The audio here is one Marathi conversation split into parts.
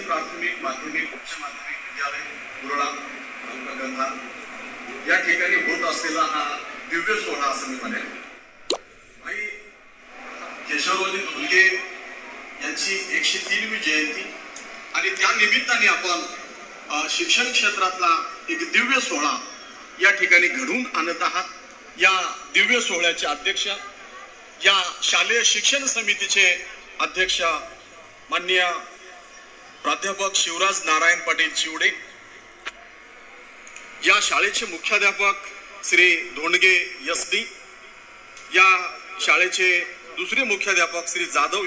प्राथमिक माध्यमिक उच्च माध्यमिक विद्यालय कुरळा गंगा या ठिकाणी होत असलेला हा दिव्य सोहळा असं मी म्हणेन। भाई केशवरावजी धुलगे यांची 103वी जयंती आणि त्या निमित्ताने आपण शिक्षण क्षेत्रातला एक दिव्य सोहळा या ठिकाणी घडवून आणत आहात। या दिव्य सोहळ्याचे अध्यक्ष, या शालेय शिक्षण समितीचे अध्यक्ष माननीय प्राध्यापक शिवराज नारायण पाटील चिवडे, या शाळेचे मुख्याध्यापक श्री धोंडगे SD, या शाळेचे दुसरे मुख्याध्यापक श्री जाधव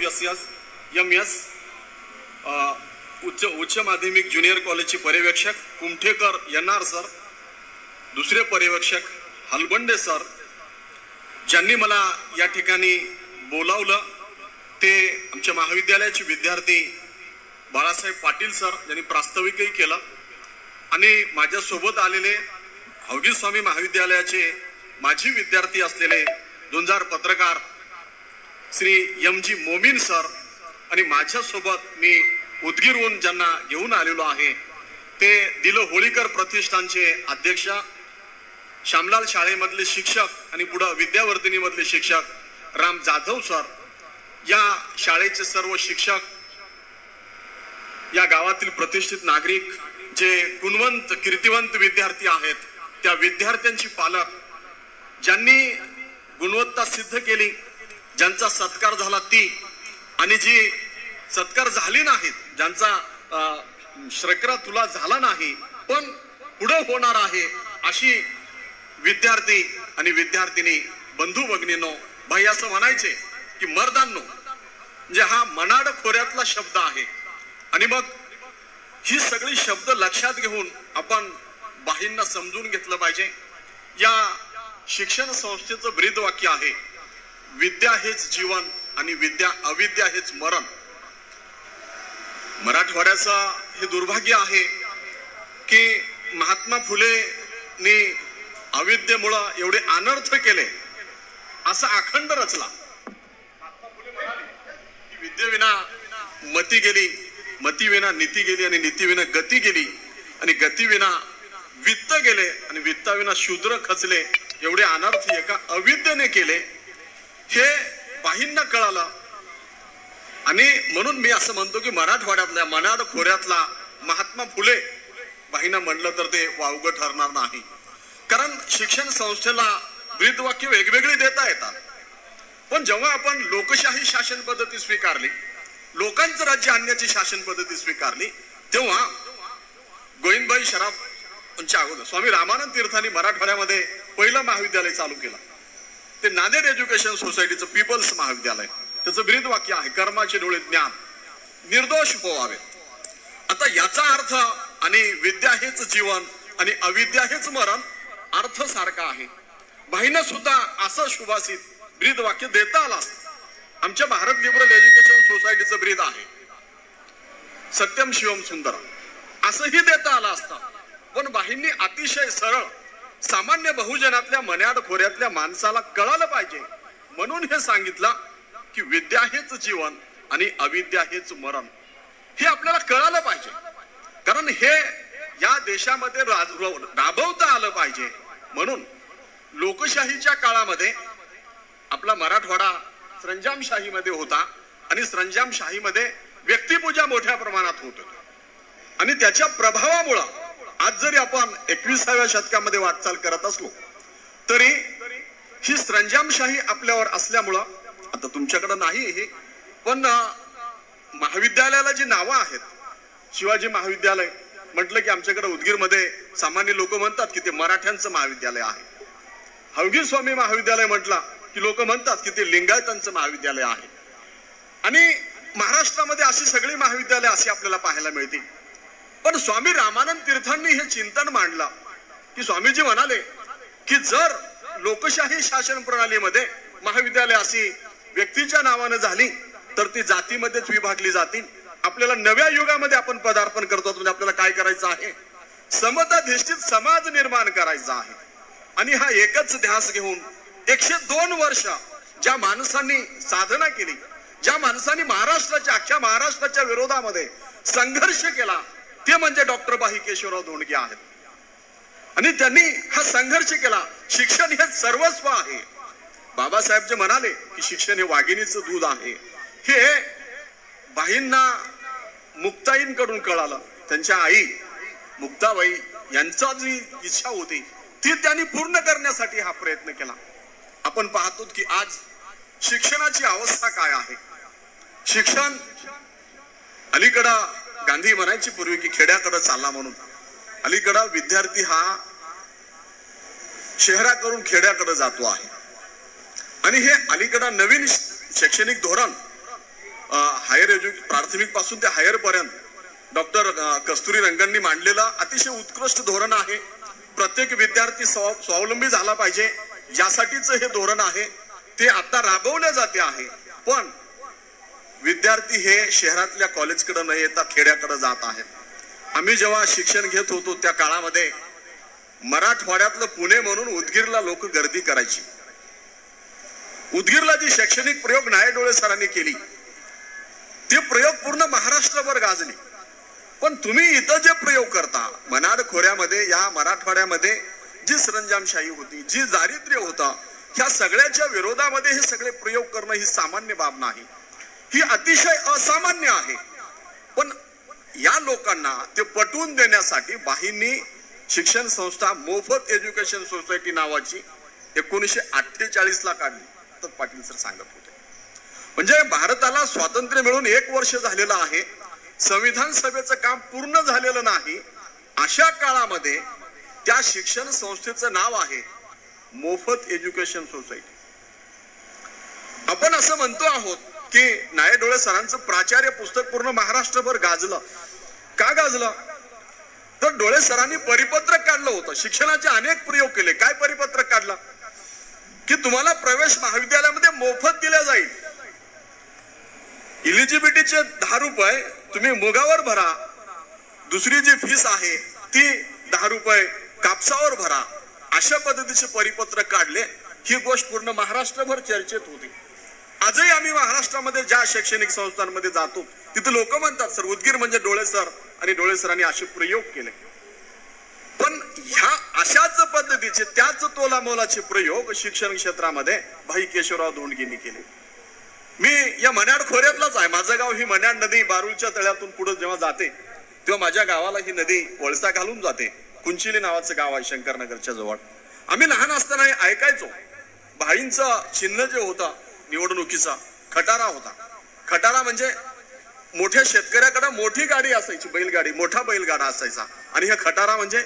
MS, उच्च माध्यमिक ज्युनियर कॉलेजचे पर्यवेक्षक कुमठेकर NR सर, दुसरे पर्यवेक्षक हलबंडे सर, ज्यांनी मला या ठिकाणी बोलावलं ते आमच्या महाविद्यालयाचे विद्यार्थी बाळासाहेब पाटील सर, यांनी प्रास्ताविकही केलं, आणि माझ्या सोबत आलेले हौगी स्वामी महाविद्यालयाचे माजी विद्यार्थी असलेले दोनजार पत्रकार श्री MG मोमीन सर, आणि माझ्या सोबत मी उदगीरहून ज्यांना घेऊन आलेलो आहे ते दिल होळीकर प्रतिष्ठानचे अध्यक्ष, श्यामलाल शाळेमधले शिक्षक आणि पुढे विद्यावर्धिनी मधले शिक्षक राम जाधव सर, या शाळेचे सर्व शिक्षक, या गावातील प्रतिष्ठित नागरिक, जे गुणवंत कीर्तिवंत विद्यार्थी आहेत, त्या विद्यार्थ्यांची पालक, ज्यांनी गुणवत्ता सिद्ध केली, ज्यांचा सत्कार झाला ती, आणि जी सत्कार झाली नाहीत, ज्यांचा श्रकरा तुला झाला नाही पण पुढे होणार आहे, अशी विद्यार्थी आणि विद्यार्थिनी बंधू भगिनींनो, भाई असं म्हणायचे की मर्दांनो, म्हणजे हा मनाड खोऱ्यातला शब्द आहे, आणि मग ही सगळी शब्द लक्षात घेऊन आपण बाहींना समजून घेतलं पाहिजे। या शिक्षण संस्थेचं ब्रीद वाक्य आहे, विद्या हेच जीवन आणि अविद्या हेच मरण। मराठवाड्याचं हे दुर्भाग्य आहे की महात्मा फुलेंनी अविद्येमुळे एवढे अनर्थ केले, असा अखंड रचला। विद्येविना मती गेली, मतीविना नीती गेली, आणि नीतीविना गती गेली, आणि गतीविना वित्त गेले, आणि वित्ताविना शूद्र खचले। एवढे अनर्थ एका अविद्येने केले, हे बाहींना कळालं, आणि म्हणून मी असं म्हणतो की मराठवाड्यातल्या मनाड खोऱ्यातला महात्मा फुले बाहींना म्हणलं तर ते वावगं ठरणार नाही। कारण शिक्षण संस्थेला ब्रीदवाक्य वेगवेगळी देता येतात, पण जेव्हा आपण लोकशाही शासन पद्धती स्वीकारली, लोकांचं राज्य आणण्याची शासन पद्धती स्वीकारली, तेव्हा गोविंदभाई शराफच्या अगोदर स्वामी रामानंद तीर्थांनी मराठवाड्यामध्ये पहिलं महाविद्यालय चालू केलं, ते नांदेड एज्युकेशन सोसायटीचं पीपल्स महाविद्यालय। त्याचं ब्रीदवाक्य आहे, कर्माचे डोळे ज्ञान, निर्दोष पोवावे। आता याचा अर्थ, आणि विद्या हेच जीवन आणि अविद्या हेच मरण, अर्थ सारखा आहे। बाईंना सुद्धा असं शुभासित ब्रीद वाक्य देता आला। आमच्या भारत लिबरल एज्युकेशन सोसायटीचं ब्रीद आहे, सत्यम शिवम सुंदरम, असंही देता आलं असतं, पण बाईंनी अतिशय सरळ सामान्य बहुजनातल्या मन्याड खोऱ्यातल्या माणसाला कळालं पाहिजे म्हणून हे सांगितलं की विद्या हेच जीवन आणि अविद्या हेच मरण। हे आपल्याला कळालं पाहिजे, कारण हे या देशामध्ये राबवता आलं पाहिजे। म्हणून लोकशाहीच्या काळामध्ये आपला मराठवाडा सरंजामशाहीमध्ये होता, आणि सरंजामशाहीमध्ये व्यक्तिपूजा मोठ्या प्रमाणात होत होती, आणि त्याच्या प्रभावामुळे आज जरी आपण 21व्या शतकामध्ये वाटचाल करत असलो तरी ही सरंजामशाही आपल्यावर असल्यामुळं, आता तुमच्याकडे नाही हे, पण महाविद्यालयाला जी नावं आहेत, शिवाजी महाविद्यालय म्हटलं की आमच्याकडे उदगीरमध्ये सामान्य लोक म्हणतात की ते मराठ्यांचं महाविद्यालय आहे, हौगी स्वामी महाविद्यालय म्हटलं की लोक म्हणतात की ते लिंगायतांचं महाविद्यालय आहे, आणि महाराष्ट्रामध्ये अशी सगळी महाविद्यालय अशी आपल्याला पाहायला मिळतील। पण स्वामी रामानंद तीर्थांनी हे चिंतन मांडलं की स्वामीजी म्हणाले की जर लोकशाही शासन प्रणालीमध्ये महाविद्यालय अशी व्यक्तीच्या नावानं झाली तर ती जातीमध्येच विभागली जातील। आपल्याला नव्या युगामध्ये आपण पदार्पण करतो, म्हणजे आपल्याला काय करायचं आहे, समताधिष्ठित समाज निर्माण करायचा आहे। आणि हा एकच ध्यास घेऊन 102 वर्ष ज्या माणसांनी साधना केली, ज्या माणसांनी अख्ख्या महाराष्ट्राच्या विरोधामध्ये संघर्ष केला ते म्हणजे डॉक्टर भाई केशवराव धोंडगे आहेत. आणि त्यांनी हा संघर्ष केला. शिक्षण हे सर्वस्व आहे. बाबासाहेब जे म्हणाले की शिक्षण हे वाघिणीचं दूध आहे, हे भाईंना मुक्ताईंकडून कळालं. त्यांच्या आई मुक्ताबाई यांचा जी इच्छा होती ती त्यांनी पूर्ण करण्यासाठी हा प्रयत्न केला. आपण पाहतो की आज शिक्षणाची अवस्था काय आहे. शिक्षण अलीकडं गांधी म्हणायची पूर्वी की खेड्याकडे चालला म्हणून, अलीकडं विद्यार्थी हा शहराकडून खेड्याकडे जातो आहे. आणि हे अलीकडं नवीन शैक्षणिक धोरण हायर एज्युकेशन प्राथमिक पासून ते हायर पर्यंत डॉक्टर कस्तुरी रंगननी मांडलेलं अतिशय उत्कृष्ट धोरण आहे. प्रत्येक विद्यार्थी स्वावलंबी झाला पाहिजे यासाठीच हे धोरण आहे. ते आता राबवले जाते आहे. पण विद्यार्थी हे शहरातल्या कॉलेजकडे न येता खेड्याकडे जात आहेत. आम्ही जेव्हा शिक्षण घेत होतो त्या काळामध्ये मराठवाड्यातलं पुणे म्हणून उदगीरला लोक गर्दी करायची. उदगीरला जी शैक्षणिक प्रयोग नाय डोळे सरांनी केली ते प्रयोग पूर्ण महाराष्ट्रभर गाजले. पण तुम्ही इथं जे प्रयोग करता मनाड खोऱ्यामध्ये, या मराठवाड्यामध्ये जी सरंजामशाही होती, जी दारिद्र्य होतं, ह्या सगळ्याच्या विरोधामध्ये हे सगळे प्रयोग करणं ही सामान्य बाब नाही, ही अतिशय असामान्य आहे. पण या लोकांना ते पटवून देण्यासाठी बाहींनी शिक्षण संस्था मोफत एज्युकेशन सोसायटी नावाची 1948 ला काढली. तर पाटील सर सांगत होते. म्हणजे भारताला स्वातंत्र्य मिळून 1 वर्ष झालेलं आहे, संविधान सभेचं काम पूर्ण झालेलं नाही. अशा काळामध्ये त्या शिक्षण संस्थेचं नाव आहे मोफत एज्युकेशन सोसायटी. आपण असं म्हणतो आहोत की नाय डोळे सरांचं प्राचार्य पुस्तक पूर्ण महाराष्ट्रभर गाजलं. का गाजलं? तर डोळे सरांनी परिपत्रक काढलं होतं. शिक्षणाचे अनेक प्रयोग केले. काय परिपत्रक काढलं? की तुम्हाला प्रवेश महाविद्यालयामध्ये मोफत दिला जाईल. इलिजिबिलिटीचे 10 रुपये तुम्ही मुगावर भरा, दुसरी जी फीस आहे ती 10 रुपये कापसावर भरा. अशा पद्धतीचे परिपत्रक काढले. ही गोष्ट पूर्ण महाराष्ट्रभर चर्चेत होती. आजही आम्ही महाराष्ट्रामध्ये ज्या शैक्षणिक संस्थांमध्ये जातो तिथे लोक म्हणतात सर उदगीर म्हणजे डोळे सर, आणि डोळे सरांनी असे प्रयोग केले. पण ह्या अशाच पद्धतीचे त्याच तोलामोलाचे प्रयोग शिक्षण क्षेत्रामध्ये भाई केशवराव धोंडगेंनी केले. मी या मन्याड खोऱ्यातलाच आहे. माझं गाव ही मन्याड नदी बारूळच्या तळ्यातून पुढे जेव्हा जाते तेव्हा माझ्या गावाला ही नदी वळसा घालून जाते. कुंचिली नावाचं गाव आहे शंकरनगरच्या जवळ. आम्ही लहान असताना ऐकायचो भाईंचं चिन्ह जे होतं निवडणुकीचा खटारा होता. खटारा म्हणजे मोठ्या शेतकऱ्याकडे मोठी गाडी असायची, बैलगाडी, मोठा बैलगाडा असायचा. आणि हे खटारा म्हणजे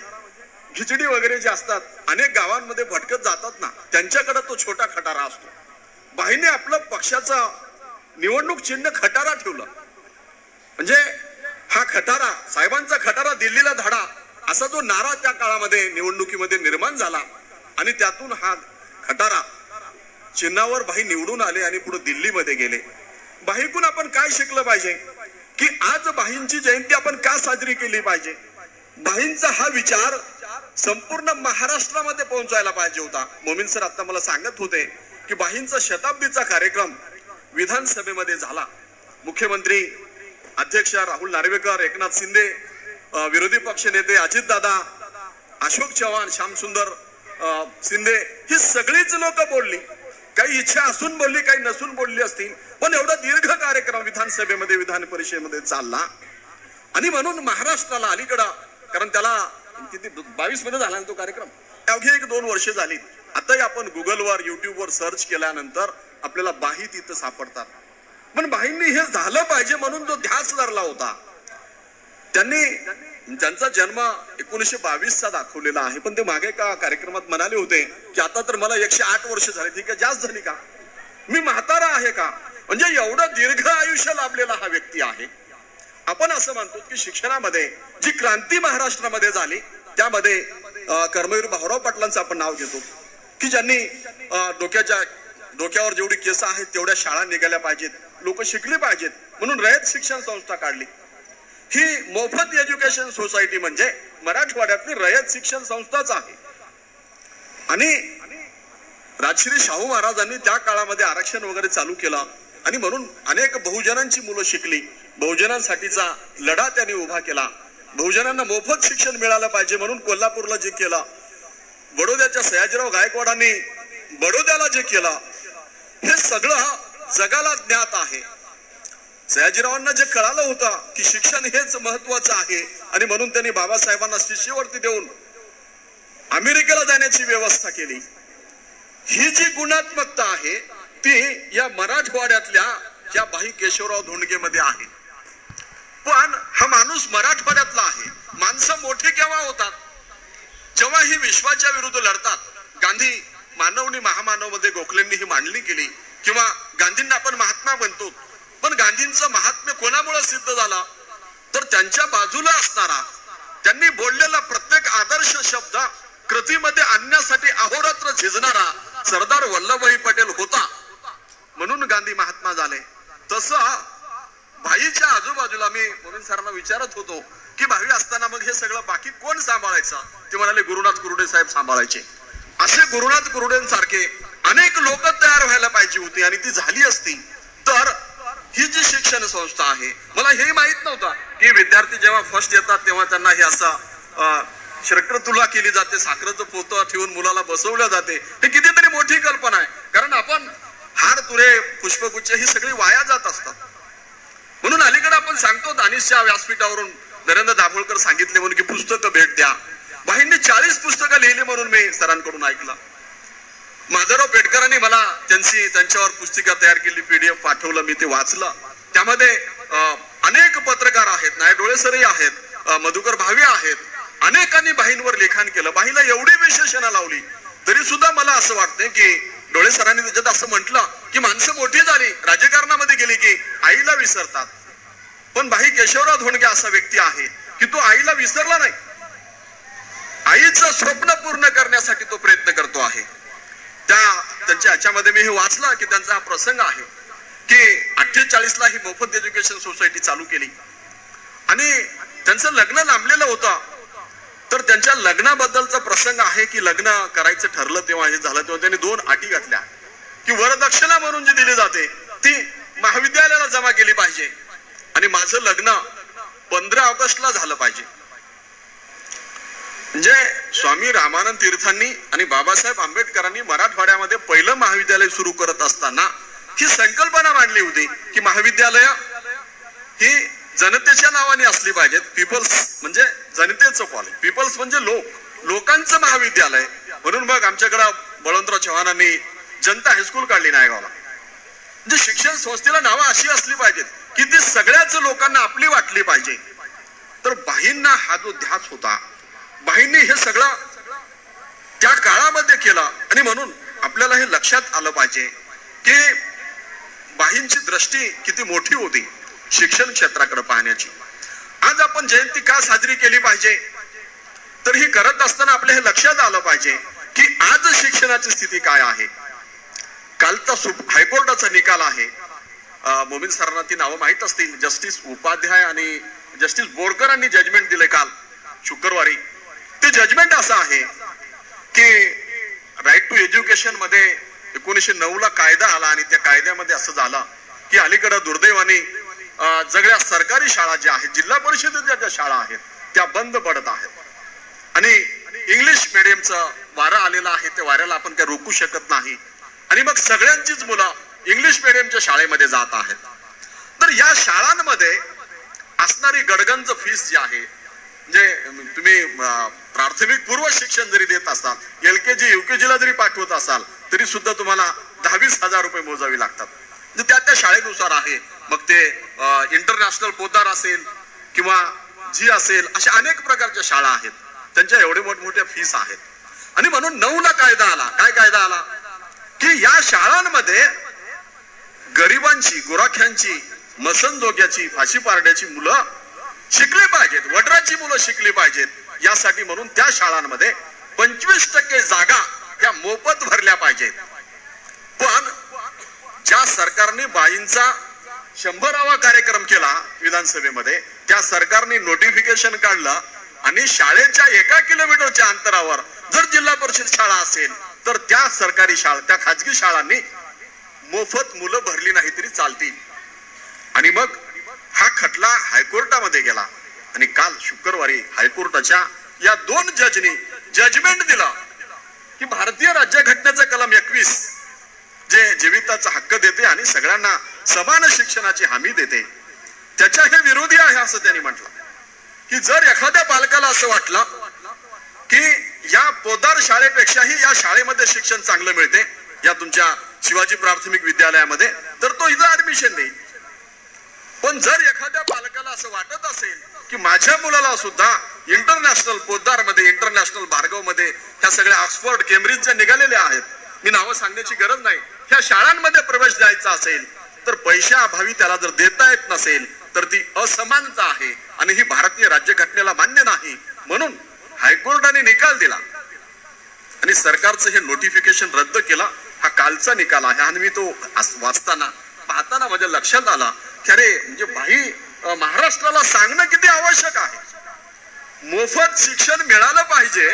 खिचडी वगैरे जे असतात अनेक गावांमध्ये भटकत जातात ना, त्यांच्याकडे तो छोटा खटारा असतो. भाईने आपलं पक्षाचं निवडणूक चिन्ह खटारा ठेवलं. म्हणजे हा खटारा, साहेबांचा खटारा दिल्लीला धाडा, असा जो नारा त्या काळामध्ये निवडणुकीमध्ये निर्माण झाला. आणि त्यातून हा खटारा चिन्हावर भाई निवडून आले आणि पुढे दिल्लीमध्ये गेले. भाईकून आपण काय शिकलं पाहिजे की आज भाईंची जयंती आपण का साजरी केली पाहिजे? भाईंचा हा विचार संपूर्ण महाराष्ट्रामध्ये पोहोचायला पाहिजे होता. मोमीन सर आता मला सांगत होते की भाईंचा शताब्दीचा कार्यक्रम विधानसभेमध्ये झाला. मुख्यमंत्री अध्यक्ष राहुल नार्वेकर, एकनाथ शिंदे, विरोधी पक्ष नेते अजितदादा, अशोक चव्हाण, श्यामसुंदर शिंदे, ही सगळीच लोक बोलली. काही इच्छा असून बोलली, काही नसून बोलली असतील. पण एवढा दीर्घ कार्यक्रम विधानसभेमध्ये, विधान परिषदेमध्ये चालला. आणि म्हणून महाराष्ट्राला अलीकडं, कारण त्याला किती 22 मध्ये झाला तो कार्यक्रम, अवघी 1-2 वर्ष झाली. आताही आपण गुगलवर, युट्यूबवर सर्च केल्यानंतर आपल्याला बाही तिथं सापडतात. पण बाहींनी हे झालं पाहिजे म्हणून जो ध्यास धरला होता, त्यांनी त्यांचा जन्म 1922 दाखवलेला आहे. पण ते मागे का कार्यक्रमात म्हणाले होते की आता तर मला 108 वर्ष झाली. ठीक आहे, जास्त झाली का? मी म्हातारा आहे का? म्हणजे एवढं दीर्घ आयुष्य लाभलेला हा व्यक्ती आहे. आपण असं म्हणतो की शिक्षणामध्ये जी क्रांती महाराष्ट्रामध्ये झाली त्यामध्ये कर्मवीर भाऊराव पाटलांचं आपण नाव घेतो की ज्यांनी डोक्यावर जेवढी केस आहेत तेवढ्या शाळा निघाल्या पाहिजेत, लोक शिकली पाहिजेत म्हणून रयत शिक्षण संस्था काढली. ही मोफत एज्युकेशन सोसायटी म्हणजे मराठवाड्यातली रयत शिक्षण संस्थाच आहे. आणि राजश्री शाहू महाराजांनी त्या काळामध्ये आरक्षण वगैरे चालू केलं आणि म्हणून अनेक बहुजनांची मुलं शिकली. बहुजनांसाठीचा लढा त्यांनी उभा केला. बहुजनांना मोफत शिक्षण मिळालं पाहिजे म्हणून कोल्हापूरला जे केलं, बडोद्याच्या सयाजीराव गायकवाडांनी बडोद्याला जे केलं, हे सगळं जगाला ज्ञात आहे. सयाजीरावांना जे कळालं होतं की शिक्षण हेच महत्वाचं आहे आणि म्हणून त्यांनी बाबासाहेबांना शिष्यवृत्ती देऊन अमेरिकेला जाण्याची व्यवस्था केली. ही जी गुणात्मकता आहे ती या मराठवाड्यातल्या या भाई केशवराव धोंडगे मध्ये आहे. पण हा माणूस मराठवाड्यातला आहे. माणसं मोठी केव्हा होतात? जेव्हा ही विश्वाच्या विरुद्ध लढतात. गांधी मानवनी महामानव मध्ये गोखलेंनी ही मांडणी केली किंवा गांधींना आपण महात्मा बनतो, पण गांधींचं महात्म्य कोणामुळे सिद्ध झालं? तर त्यांच्या बाजूला असणारा, त्यांनी बोललेला प्रत्येक आदर्श शब्द कृतीमध्ये आणण्यासाठी अहोरात्र झिजणारा सरदार वल्लभभाई पटेल होता, म्हणून गांधी महात्मा झाले. तसं भाईच्या आजूबाजूला मी म्हणून सरांना विचारत होतो की भावी असताना मग हे सगळं बाकी कोण सांभाळायचं? ते म्हणाले गुरुनाथ कुरुडे साहेब सांभाळायचे. असे गुरुनाथ कुरुडेंसारखे अनेक लोक तयार व्हायला पाहिजे होती आणि ती झाली असती तर ही जी शिक्षण संस्था आहे, मला हे माहित नव्हतं की विद्यार्थी जेव्हा फर्स्ट येतात तेव्हा त्यांना हे असं शर्करतुला केली जाते, साखरेचं पोतं ठेवून मुलाला बसवलं जाते. हे कितीतरी मोठी कल्पना आहे, कारण आपण हार तुरे पुष्पगुच्छ ही सगळी वाया जात असतात. म्हणून अलीकडे आपण सांगतो दानिशच्या व्यासपीठावरून नरेंद्र दाभोळकर सांगितले म्हणून की पुस्तकं भेट द्या. भाईंनी 40 पुस्तकं लिहिली म्हणून मी सरांकडून ऐकलं. माधवराव पेटकरांनी मला त्यांच्यावर पुस्तिका तयार केली, PDF पाठवलं, मी ते वाचलं. त्यामध्ये अनेक पत्रकार आहेत, नाय डोळेसरही आहेत, मधुकर भावे आहेत, अनेकांनी भाईंवर लिखाण केलं. भाईला एवढी विशेषणं लावली तरी सुद्धा मला असं वाटतंय की डोळे सरांनी त्याच्यात असं म्हटलं की माणसं मोठी झाली, राजकारणामध्ये गेली की आईला विसरतात. पण भाई केशवराव धोंडगे असा व्यक्ती आहे की तो आईला विसरला नाही. आईचं स्वप्न पूर्ण करण्यासाठी तो प्रयत्न करतो आहे. त्यांच्या ह्याच्यामध्ये मी हे वाचलं की त्यांचा हा प्रसंग आहे की 48 ला ही मोफत एज्युकेशन सोसायटी चालू केली आणि त्यांचं लग्न लांबलेलं होतं. तर त्यांच्या लग्नाबद्दलचा प्रसंग आहे की लग्न करायचं ठरलं तेव्हा हे झालं तेव्हा त्यांनी 2 अटी घातल्या की वरदक्षिणा म्हणून जी दिली जाते ती महाविद्यालयाला जमा केली पाहिजे आणि माझं लग्न 15 ऑगस्टला झालं पाहिजे. म्हणजे स्वामी रामानंद तीर्थांनी आणि बाबासाहेब आंबेडकरांनी मराठवाड्यामध्ये पहिलं महाविद्यालय सुरू करत असताना ही संकल्पना मांडली होती की महाविद्यालय ही जनतेच्या नावाने असली पाहिजेत. पीपल्स म्हणजे जनतेचं कॉलेज, पीपल्स म्हणजे लोकांचं महाविद्यालय. म्हणून मग आमच्याकडे बळवंतराव चव्हाणांनी जनता हायस्कूल काढली नायगावला. म्हणजे शिक्षण संस्थेला नावं अशी असली पाहिजेत की ती सगळ्याच लोकांना आपली वाटली पाहिजे. तर भाईंना हा जो ध्यास होता, भाईंनी हे सगळं त्या काळामध्ये केलं आणि म्हणून आपल्याला हे लक्षात आलं पाहिजे की भाईंची दृष्टी किती मोठी होती शिक्षण क्षेत्राकडे पाहण्याची. आज आपण जयंती का साजरी केली पाहिजे? तर ही करत असताना आपल्या हे लक्षात आलं पाहिजे की आज शिक्षणाची स्थिती काय आहे. कालचा हायकोर्टाचा निकाल आहे, मोमीन सरांना ती नावं माहित असतील, जस्टिस उपाध्याय आणि जस्टिस बोरकरांनी जजमेंट दिले काल शुक्रवारी. ते जजमेंट असं आहे की राईट टू एज्युकेशन मध्ये 1909 ला कायदा आला आणि त्या कायद्यामध्ये असं झालं की अलीकडे दुर्दैवाने सगळ्या सरकारी शाळा ज्या आहेत, जिल्हा परिषदेच्या ज्या शाळा आहेत त्या बंद पडत आहेत आणि इंग्लिश मिडियमचं वारं आलेलं आहे. त्या वाऱ्याला आपण काय रोखू शकत नाही आणि मग सगळ्यांचीच मुलं इंग्लिश मिडियमच्या शाळेमध्ये जात आहेत. तर या शाळांमध्ये असणारी गडगंज फीस जी आहे, म्हणजे तुम्ही प्राथमिक पूर्व शिक्षण जरी देत असाल, LKG UKG ला जरी पाठवत असाल तरी सुद्धा तुम्हाला 10-20 हजार रुपये मोजावी लागतात. म्हणजे त्या शाळेनुसार आहे. मग ते इंटरनॅशनल पोद्दार असेल किंवा जी असेल, अशा अनेक प्रकारच्या शाळा आहेत, त्यांच्या एवढे मोठमोठ्या फीस आहेत. आणि म्हणून 9 ला कायदा आला. काय कायदा आला की या शाळांमध्ये गरिबांची, गुराख्यांची, मसनजोग्याची, फाशी पारड्याची मुलं शिकली पाहिजेत, वडराची मुलं शिकली पाहिजेत. यासाठी म्हणून त्या शाळांमध्ये 25% जागा त्या मोफत भरल्या पाहिजेत. पण ज्या सरकारने बाईंचा 100वा कार्यक्रम केला विधानसभेमध्ये, त्या सरकारने नोटिफिकेशन काढलं आणि शाळेच्या 1 किलोमीटरच्या अंतरावर जर जिल्हा परिषद शाळा असेल तर त्या सरकारी शाळा, त्या खाजगी शाळांनी मोफत मुलं भरली नाही तरी चालतील. आणि मग हा खटला हायकोर्टामध्ये गेला आणि काल शुक्रवारी हायकोर्टाच्या या 2 जजनी जजमेंट दिला की भारतीय राज्यघटनेचा कलम 21 जे जीविताचा हक्क देते आणि सगळ्यांना समान शिक्षणाची हमी देते त्याच्या हे विरोधी आहे असं त्यांनी म्हटलं की जर एखाद्या पालकाला असं वाटलं की या पोद्दार शाळेपेक्षाही या शाळेमध्ये शिक्षण चांगलं मिळते या तुमच्या शिवाजी प्राथमिक विद्यालयामध्ये तर तो इथं ऍडमिशन देईल. पण जर एखाद्या पालकाला असं वाटत असेल की माझ्या मुलाला सुद्धा इंटरनॅशनल पोद्दार मध्ये इंटरनॅशनल भार्गव मध्ये ह्या सगळ्या ऑक्सफोर्ड केम्ब्रिजच्या निघालेल्या आहेत मी नावं सांगण्याची गरज नाही ह्या शाळांमध्ये प्रवेश द्यायचा असेल तर पैशाअभावी त्याला जर देता येत नसेल तर ती असमानता आहे आणि ही भारतीय राज्यघटनेला मान्य नाही म्हणून हायकोर्टाने निकाल दिला आणि सरकारचं हे नोटिफिकेशन रद्द केला. हा कालचा निकाल आहे आणि मी तो वाचताना पाहताना माझ्या लक्षात आला की अरे म्हणजे भाई महाराष्ट्राला सांगणं किती आवश्यक आहे. मोफत शिक्षण मिळालं पाहिजे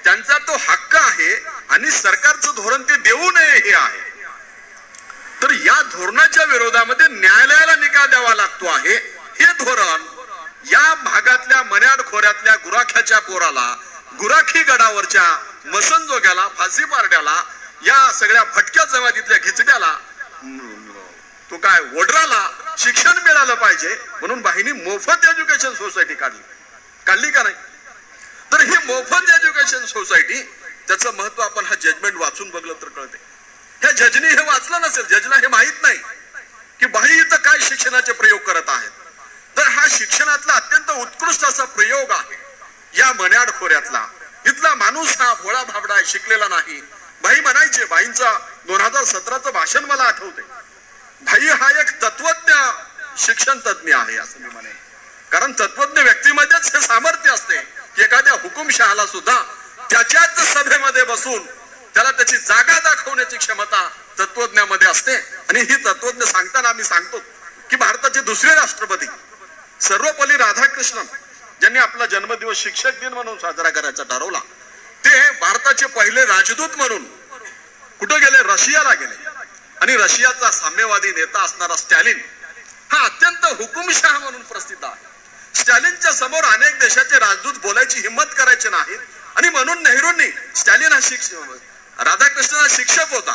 त्यांचा तो हक्क आहे आणि सरकारचं धोरण ते देऊ नये हे आहे. तर या धोरणाच्या विरोधामध्ये न्यायालयाला निकाल द्यावा लागतो आहे. हे धोरण या भागातल्या मन्याड खोऱ्यातल्या गुराख्याच्या पोराला गुराखी गडावरच्या मसनजोग्याला फाशी पारड्याला या सगळ्या फटक्या जमातीतल्या खिचड्याला तो काय वडराला शिक्षण मिळालं पाहिजे म्हणून बाईंनी मोफत एज्युकेशन सोसायटी काढली का नाही. तर ही मोफत एज्युकेशन सोसायटी त्याचं महत्व आपण हा जजमेंट वाचून बघलं तर कळते. ह्या जजनी हे वाचलं नसेल जजला हे माहित नाही की बाई इथं काय शिक्षणाचे प्रयोग करत आहेत. तर हा शिक्षणातला अत्यंत उत्कृष्ट असा प्रयोग आहे या मन्याड खोऱ्यातला. इथला माणूस हा भोळा भाबडा शिकलेला नाही. बाई म्हणायचे बाईंचा 2017चं भाषण मला आठवते. भाई हा एक तत्वज्ञ शिक्षण तज्ञ आहे असं मी म्हणेन कारण तत्वज्ञ व्यक्तीमध्येच हे सामर्थ्य असते की एखाद्या हुकुमशहाला सुद्धा त्याच्याच सभेमध्ये बसून त्याला त्याची जागा दाखवण्याची क्षमता तत्वज्ञामध्ये असते. आणि ही तत्वज्ञ सांगताना आम्ही सांगतो की भारताचे दुसरे राष्ट्रपती सर्वपल्ली राधाकृष्णन ज्यांनी आपला जन्मदिवस शिक्षक दिन म्हणून साजरा करायचा ठरवला ते भारताचे पहिले राजदूत म्हणून कुठे गेले रशियाला गेले आणि रशियाचा साम्यवादी नेता असणारा स्टॅलिन हा अत्यंत हुकुमशाह म्हणून प्रसिद्ध आहे. स्टॅलिनच्या समोर अनेक देशाचे राजदूत बोलायची हिंमत करायचे नाहीत आणि म्हणून नेहरूंनी स्टॅलिन हा राधाकृष्णन हा शिक्षक होता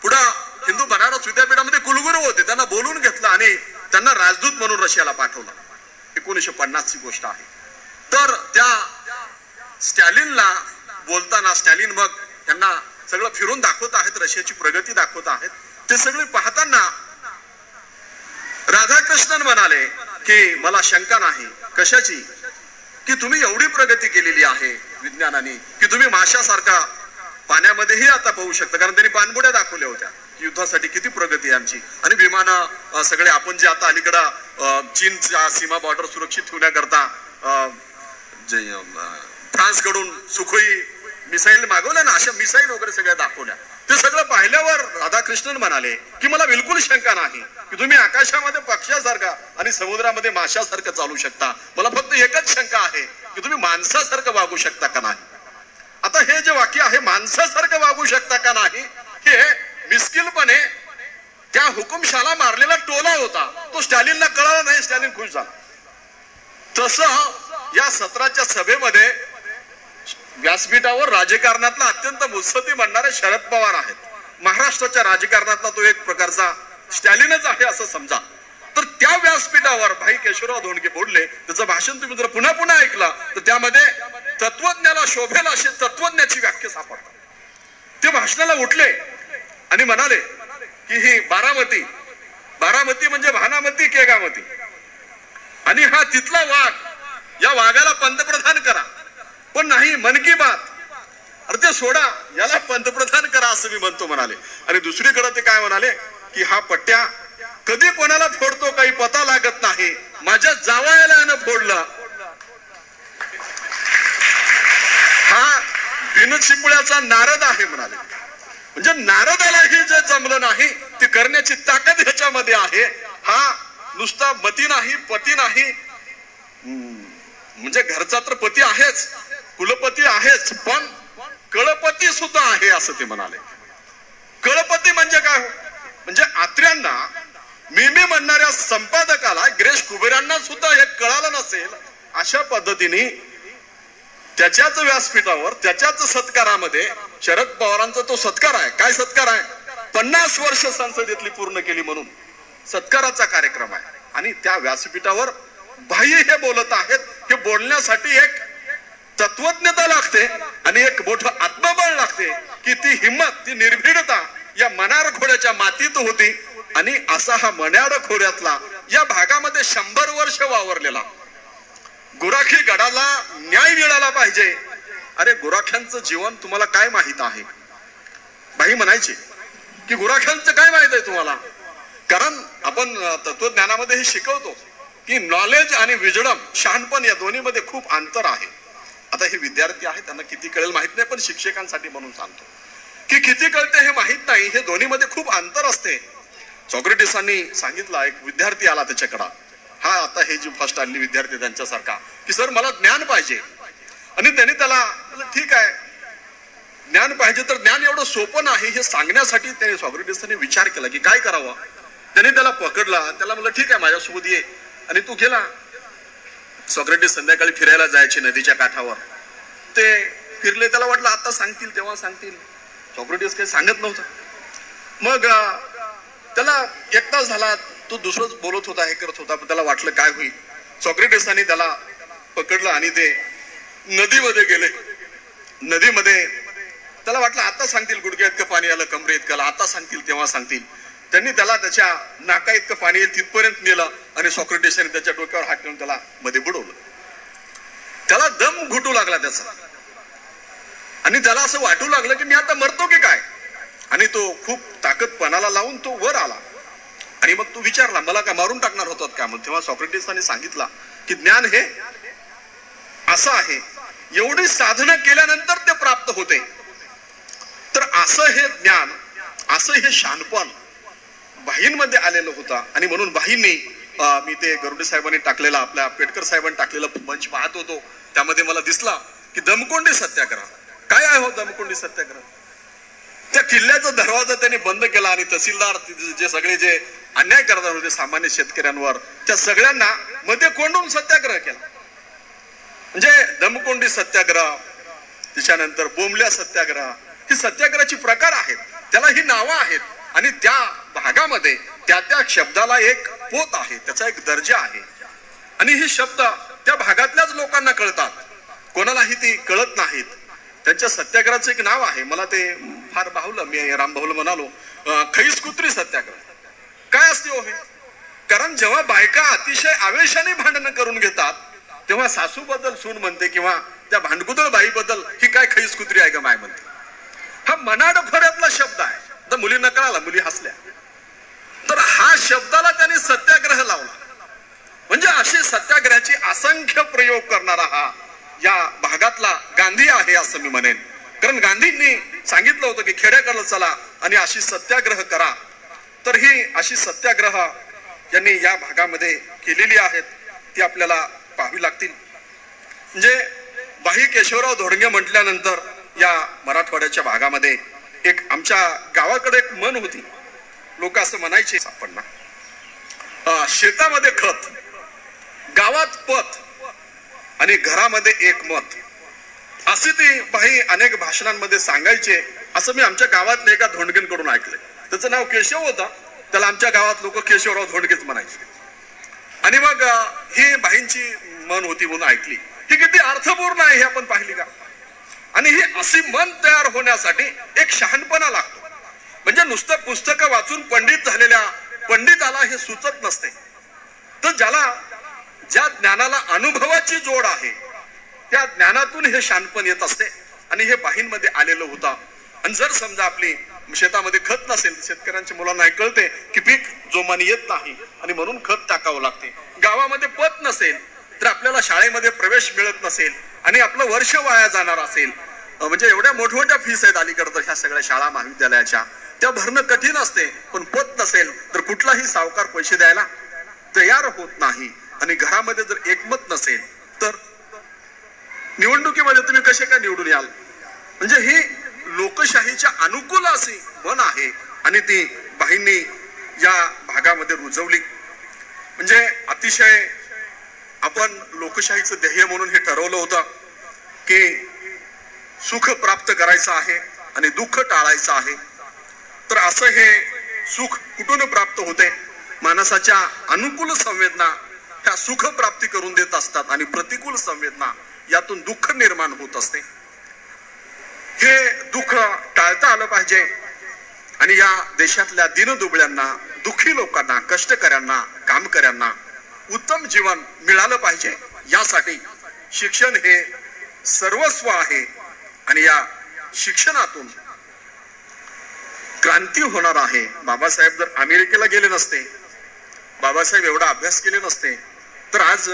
पुढे हिंदू बनारस विद्यापीठामध्ये कुलगुरू होते त्यांना बोलून घेतलं आणि त्यांना राजदूत म्हणून रशियाला पाठवलं. 1950 ची गोष्ट आहे. तर त्या स्टॅलिनला बोलताना स्टॅलिन मग त्यांना सगळं फिरून दाखवत आहेत रशियाची प्रगती दाखवत आहेत. ते सगळे पाहताना राधाकृष्णन म्हणाले की मला शंका नाही कशाची की तुम्ही एवढी प्रगती केलेली आहे विज्ञानाने की तुम्ही माशासारखा पाण्यामध्येही आता पाहू शकता कारण त्यांनी पाणबुड्या दाखवल्या होत्या युद्धासाठी किती प्रगती आहे आमची. आणि विमानं सगळे आपण जे आता अलीकडं चीनच्या सीमा बॉर्डर सुरक्षित ठेवण्याकरता फ्रान्स कडून सुखोई मिसाईल मागवल्या ना अशा मिसाईल वगैरे सगळ्या दाखवल्या. ते सगळं पाहिल्यावर राधाकृष्णन म्हणाले की मला बिलकुल शंका नाही की तुम्ही आकाशामध्ये पक्ष्यासारखा आणि समुद्रामध्ये माशासारखं चालू शकता. मला फक्त एकच शंका आहे की तुम्ही माणसासारखं वागू शकता का नाही. आता हे जे वाक्य आहे माणसासारखं वागू शकता का नाही हे मिस्किलपणे त्या हुकुमशाला मारलेला टोला होता तो स्टॅलिनला कळाला नाही. स्टॅलिन खुश झाला. तसं या सत्राच्या सभेमध्ये व्यासपीठावर राजकारणातला अत्यंत मुत्सद्दी म्हणणारे शरद पवार आहेत. महाराष्ट्राच्या राजकारणातला तो एक प्रकारचा स्टॅलिनच आहे असं समजा. तर त्या व्यासपीठावर भाई केशवराव धोंडगे बोलले त्याचं भाषण तुम्ही जर पुन्हा पुन्हा ऐकलं तर त्यामध्ये तत्वज्ञाला शोभेल अशी तत्वज्ञाची व्याख्या सापडतात. ते भाषणाला उठले आणि म्हणाले की ही बारामती म्हणजे भानामती केगामती आणि हा तिथला वाघ या वाघाला पंतप्रधान करा पण नाही मन की बात अरे ते सोडा याला पंतप्रधान करा असं मी म्हणतो म्हणाले. आणि दुसरीकडे ते काय म्हणाले की हा पट्ट्या कधी कोणाला फोडतो काही पता लागत नाही माझ्या जावयाला यानं फोडला. हा बिनचिमुळ्याचा नारद आहे म्हणाले. म्हणजे नारदालाही जे जमलं नाही ते करण्याची ताकद ह्याच्यामध्ये आहे. हा नुसता मती नाही पती नाही म्हणजे घरचा तर पती आहेच कुलपती आहेच पण कळपती सुद्धा आहे असं ते म्हणाले. कळपती म्हणजे काय म्हणजे आत्र्यांना मी म्हणणाऱ्या संपादकाला गिरीश कुबेरांना सुद्धा हे कळालं नसेल. अशा पद्धतीने त्याच्याच व्यासपीठावर त्याच्याच सत्कारामध्ये शरद पवारांचा तो सत्कार आहे. काय सत्कार आहे? 50 वर्ष संसदेतली पूर्ण केली म्हणून सत्काराचा कार्यक्रम आहे. आणि त्या व्यासपीठावर भाई हे बोलत आहेत. हे बोलण्यासाठी एक तत्वज्ञता लागते आणि एक मोठं आत्मबळ लागते की ती हिंमत, ती निर्भीडता या मनार खोऱ्याच्या मातीत होती. आणि असा हा मण्याड खोऱ्यातला या भागामध्ये 100 वर्ष वावरलेला गुराखी गडाला न्याय मिळाला पाहिजे. अरे गुराख्यांचं जीवन तुम्हाला काय माहित आहे? भाई म्हणायचे की गुराख्यांचं काय माहित आहे तुम्हाला? कारण आपण तत्वज्ञानामध्ये हे शिकवतो की नॉलेज आणि विजडम, शहाणपण या दोन्हीमध्ये खूप अंतर आहे. आता हे विद्यार्थी आहेत, त्यांना किती कळेल माहित नाही, पण शिक्षकांसाठी म्हणून सांगतो की किती कळते हे माहित नाही. हे दोन्हीमध्ये खूप अंतर असते. सॉक्रेटिसांनी सांगितलं, एक विद्यार्थी आला त्याच्याकडे, हा आता हे जे फर्स्ट आलेले विद्यार्थी त्यांच्यासारखा, की सर मला ज्ञान पाहिजे. आणि त्यांनी त्याला ठीक आहे ज्ञान पाहिजे, तर ज्ञान एवढं सोपं नाही हे सांगण्यासाठी त्याने सॉक्रेटिसांनी विचार केला की काय करावं. त्याने त्याला पकडला, त्याला म्हणलं ठीक आहे माझ्यासोबत ये. आणि तू गेला. सॉक्रेटिस संध्याकाळी फिरायला जायचे नदीच्या काठावर. ते फिरले, त्याला वाटलं आता सांगतील तेव्हा सांगतील. सॉक्रेटिस काही सांगत नव्हता. मग त्याला 1 तास झाला, तो दुसरंच बोलत होता, हे करत होता, पण त्याला वाटलं काय होईल. सॉक्रेटिसांनी त्याला पकडलं आणि ते नदीमध्ये गेले. नदीमध्ये त्याला वाटलं आता सांगतील, गुडघ्या इतकं पाणी आलं, कमरे इतकं आलं, आता सांगतील तेव्हा सांगतील. त्यांनी त्याला त्याच्या नाका इतकं पाणी येईल तिथपर्यंत नेलं आणि सॉक्रेटिसांनी त्याच्या डोक्यावर हात ठेवून त्याला मध्ये बुडवलं. त्याला दम घुटू लागला त्याचा. आणि त्याला असं वाटू लागलं की मी आता मरतो की काय. आणि तो खूप ताकद पणाला लावून तो वर आला. आणि मग तो विचारला मला काय मारून टाकणार होतात का. मग तेव्हा सॉक्रेटिसांनी सांगितलं की ज्ञान हे असं आहे, एवढी साधना केल्यानंतर ते प्राप्त होते. तर असं हे ज्ञान, असं हे शहाणपण भाईंमध्ये आलेलं होतं. आणि म्हणून भाईंनी, मी ते गरुडे साहेबांनी टाकलेला, आपल्या आंबेडकर साहेबांनी टाकलेला मंच पाहत होतो, त्यामध्ये मला दिसला की दमकोंडी सत्याग्रह काय आहे. हो दमकोंडी सत्याग्रह, त्या किल्ल्याचा दरवाजा त्यांनी बंद केला आणि तहसीलदार जे सगळे जे अन्याय करणार होते सामान्य शेतकऱ्यांवर, त्या सगळ्यांना मध्ये कोंडून सत्याग्रह केला. म्हणजे दमकोंडी सत्याग्रह, त्याच्यानंतर बोंबल्या सत्याग्रह, ही सत्याग्रहाची प्रकार आहेत, त्याला ही नावं आहेत. आणि त्या भागामध्ये त्या त्या शब्दाला एक पोत आहे, त्याचा एक दर्जा आहे. आणि ही शब्द त्या भागातल्याच लोकांना कळतात, कोणालाही ती कळत नाहीत. त्यांच्या सत्याग्रहाचं एक नाव आहे, मला ते फार बाहुलं, मी रामबाहुलं म्हणालो, खैसकुत्री सत्याग्रह. काय असते हो हे? कारण जेव्हा बायका अतिशय आवेशाने भांडणं करून घेतात तेव्हा सासू बद्दल सून म्हणते किंवा त्या भांडकुदळ बाई बद्दल ही काय खैसकुत्री आहे का माय म्हणते. हा मनाड खोऱ्यातला शब्द आहे. तर मुलींना कळाला, मुली हसल्या. तर हा शब्दाला त्यांनी सत्याग्रह लावला. म्हणजे अशी सत्याग्रहाची असंख्य प्रयोग करणारा हा या भागातला गांधी आहे असं मी म्हणेन. कारण गांधींनी सांगितलं होतं की खेड्याकडे चला आणि अशी सत्याग्रह करा. तर ही अशी सत्याग्रह यांनी या भागामध्ये केलेली आहेत, ती आपल्याला पाहावी लागतील. म्हणजे भाई केशवराव धोडगे म्हटल्यानंतर या मराठवाड्याच्या भागामध्ये एक आमच्या गावाकडे एक म्हण होती. लोक असं म्हणायचे, आपण ना शेतामध्ये खत, गावात पत आणि घरामध्ये एक मत, असे ती भाई अनेक भाषणांमध्ये सांगायचे. असं मी आमच्या गावातल्या एका धोंडगेंकडून ऐकलंय. त्याचं नाव केशव होतं, त्याला आमच्या गावात लोक केशवराव धोंडगेच म्हणायचे. आणि मग ही भाईंची मन होती म्हणून ऐकली. ही किती अर्थपूर्ण आहे हे आपण पाहिली का. आणि ही अशी मन तयार होण्यासाठी एक शहाणपणा लागतो. म्हणजे नुसतं पुस्तकं वाचून पंडित झालेल्या पंडिताला हे सुचत नसते. तर ज्या ज्ञानाला अनुभवाची जोड आहे त्या ज्ञानातून हे शहाणपण येत असते. आणि हे बाहींमध्ये आलेलं होतं. आणि जर समजा आपली शेतामध्ये खत नसेल, शेतकऱ्यांच्या मुलांना हे कळते की पीक जोमाने येत नाही आणि म्हणून खत टाकावं लागते. गावामध्ये पत नसेल तर आपल्याला शाळेमध्ये प्रवेश मिळत नसेल आणि आपलं वर्ष वाया जाणार असेल. म्हणजे एवढ्या मोठमोठ्या फीस आहेत अलीकडे ह्या सगळ्या शाळा महाविद्यालयाच्या, त्या भरणं कठीण असते. पण पत नसेल तर कुठलाही सावकार पैसे द्यायला तयार होत नाही. आणि घरामध्ये जर एकमत नसेल तर निवडणुकीमध्ये तुम्ही कसे काय निवडून याल. म्हणजे ही लोकशाहीच्या अनुकूल अशी मन आहे. आणि ती बाहींनी या भागामध्ये रुजवली. म्हणजे अतिशय आपण लोकशाहीचं ध्येय म्हणून हे ठरवलं होतं की सुख प्राप्त करायचं आहे आणि दुःख टाळायचं आहे. तर असं हे सुख कुठून प्राप्त होते? माणसाच्या अनुकूल संवेदना ह्या सुख प्राप्ती करून देत असतात आणि प्रतिकूल संवेदना यातून दुःख निर्माण होत असते. हे दुःख टाळता आलं पाहिजे आणि या देशातल्या दीनदुबळ्यांना, दुःखी लोकांना, कष्टकऱ्यांना, कामकऱ्यांना उत्तम जीवन मिळालं पाहिजे. यासाठी शिक्षण हे सर्वस्व आहे आणि या शिक्षणातून क्रांती होणार आहे. बाबासाहेब जर अमेरिकेला गेले नसते, बाबासाहेब एवढा अभ्यास केले नसते, तर आज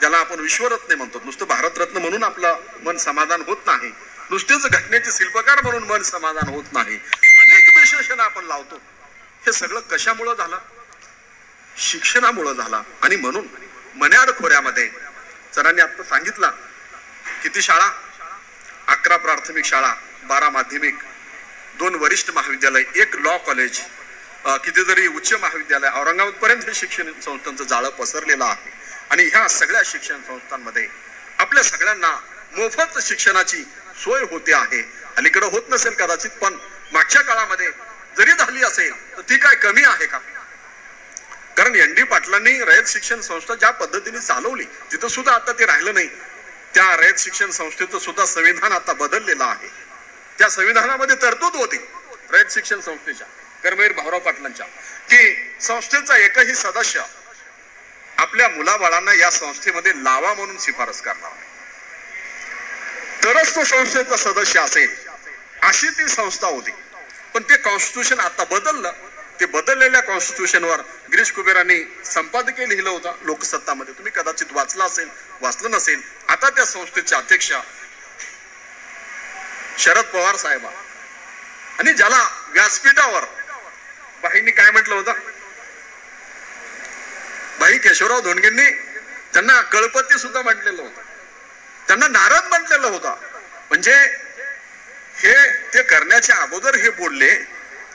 ज्याला आपण विश्वरत्न म्हणतो, नुसतं भारतरत्न म्हणून आपलं मन समाधान होत नाही, नुसतेच घटनेचे शिल्पकार म्हणून मन समाधान होत नाही, अनेक विशेषण आपण लावतो. हे सगळं कशामुळं झालं? शिक्षणामुळं झाला. आणि म्हणून मन्याड खोऱ्यामध्ये सरांनी आता सांगितलं किती शाळा, 11 प्राथमिक शाळा, 12 माध्यमिक, 2 वरिष्ठ महाविद्यालय, 1 लॉ कॉलेज, कितीतरी उच्च महाविद्यालय, औरंगाबाद पर्यंत हे शिक्षण संस्थांचं जाळं पसरलेलं आहे. आणि ह्या सगळ्या शिक्षण संस्थांमध्ये आपल्या सगळ्यांना मोफत शिक्षणाची सोय होते आहे. अलीकडे होत नसेल कदाचित, पण मागच्या काळामध्ये जरी झाली असेल तर ती काय कमी आहे का? कारण एन.डी. पाटलांनी रयत शिक्षण संस्था ज्या पद्धतीने चालवली, तिथं सुद्धा आता ते राहिलं नाही. त्या रयत शिक्षण संस्थेचं सुद्धा संविधान आता बदललेलं आहे. त्या संविधानामध्ये तरतूद होती रयत शिक्षण संस्थेच्या, कर्मवीर भाऊराव पाटलांच्या, की संस्थेचा एकही सदस्य आपल्या मुलाबाळांना या संस्थेमध्ये लावा म्हणून शिफारस करणार नाही, तरच तो संस्थेचा सदस्य असेल, अशी ती संस्था होती. पण ते कॉन्स्टिट्यूशन आता बदललं. ते बदललेल्या कॉन्स्टिट्यूशनवर गिरीश कुबेरांनी संपादकीय लिहिलं होतं लोकसत्तामध्ये, तुम्ही कदाचित वाचलं असेल, वाचलं नसेल. आता त्या संस्थेचे अध्यक्ष शरद पवार साहेब, आणि ज्याला व्यासपीठावर बाईंनी काय म्हटलं होतं, बाई केशवराव धोंडगेंनी त्यांना कळपती सुद्धा म्हटलेलं होतं, त्यांना नारद म्हटलेलं होतं. म्हणजे हे ते करण्याच्या अगोदर हे बोलले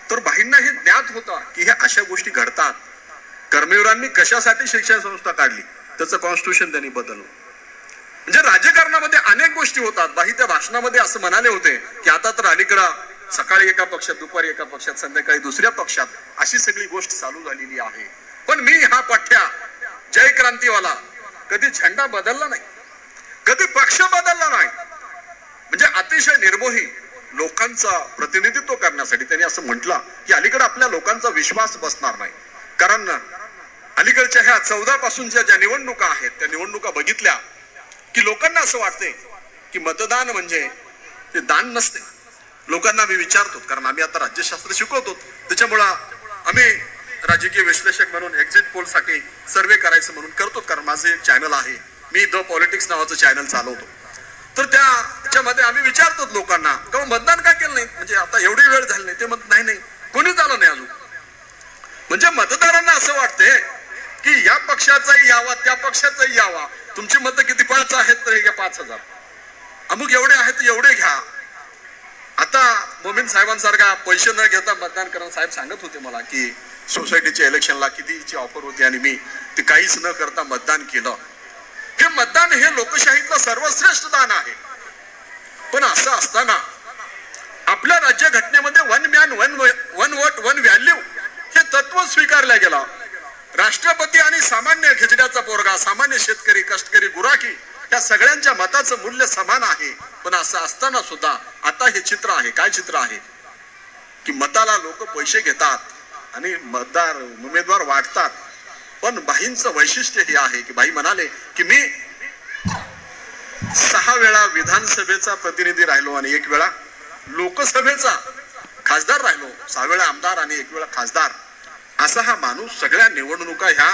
तर बाईंना हे ज्ञात होतं की हे अशा गोष्टी घडतात. कर्मवीरांनी कशासाठी शिक्षण संस्था काढली, त्याचं कॉन्स्टिट्यूशन त्यांनी बदललं. म्हणजे राजकारणामध्ये अनेक गोष्टी होतात. बाई त्या भाषणामध्ये असं म्हणाले होते की आता तर अलीकडं सकाळी एका पक्षात, दुपारी एका पक्षात, संध्याकाळी दुसऱ्या पक्षात, अशी सगळी गोष्ट चालू झालेली आहे. पण मी हा पठ्या जय क्रांतीवाला कधी झेंडा बदलला नाही, कधी पक्ष बदलला नाही. म्हणजे अतिशय निर्मोही लोकांचा प्रतिनिधित्व करण्यासाठी त्यांनी असं म्हटलं की अलीकडे आपल्या लोकांचा विश्वास बसणार नाही. कारण अलीकडच्या ह्या 14 पासूनच्या ज्या निवडणुका आहेत, त्या निवडणुका बघितल्या की लोकांना असं वाटते की मतदान म्हणजे ते दान नसते. लोकांना मी विचारतो, कारण आम्ही आता राज्यशास्त्र शिकवतो, त्याच्यामुळं आम्ही राजकीय विश्लेषक म्हणून एक्झिट पोल साठी सर्वे करायचं म्हणून करतो. कारण माझं एक चॅनल आहे, मी द पॉलिटिक्स नावाचं चॅनल चालवतो. तर त्याच्यामध्ये आम्ही विचारतो लोकांना का मतदान का केलं नाही, म्हणजे आता एवढी वेळ झाली नाही. ते म्हणत नाही, कोणी झालं नाही अजून. म्हणजे मतदारांना असं वाटते की या पक्षाचाही यावा, त्या साहेबांचाही यावा. तुमची मतं किती 5 आहेत तर हे घ्या 5000, अमुक एवढे आहेत एवढे घ्या. आता मोमीन साहेबांसारखा पैसे न घेता मतदान करणं, साहेब सांगत होते मला की सोसायटीच्या इलेक्शनला कितीची ऑफर होती आणि मी ते काहीच न करता मतदान केलं. हे मतदान हे लोकशाहीतलं सर्वश्रेष्ठ दान आहे. पण असं असताना आपल्या राज्य घटनेमध्ये 1 मॅन 1 वोट 1 व्हॅल्यू हे तत्व स्वीकारलं गेलं. राष्ट्रपती आणि सामान्य खिचड्याचा पोरगा, सामान्य शेतकरी, कष्टकरी, गुराखी या सगळ्यांच्या मताचं मूल्य समान आहे. पण असं असताना सुद्धा आता हे चित्र आहे. काय चित्र आहे की मताला लोक पैसे घेतात आणि मतदार उमेदवार वाटतात. पण बाईंचं वैशिष्ट्य हे आहे की बाई म्हणाले की मी 6 वेळा विधानसभेचा प्रतिनिधी राहिलो आणि 1 वेळा लोकसभेचा खासदार राहिलो, 6 वेळा आमदार आणि 1 वेळा खासदार. असा हा माणूस सगळ्या निवडणुका ह्या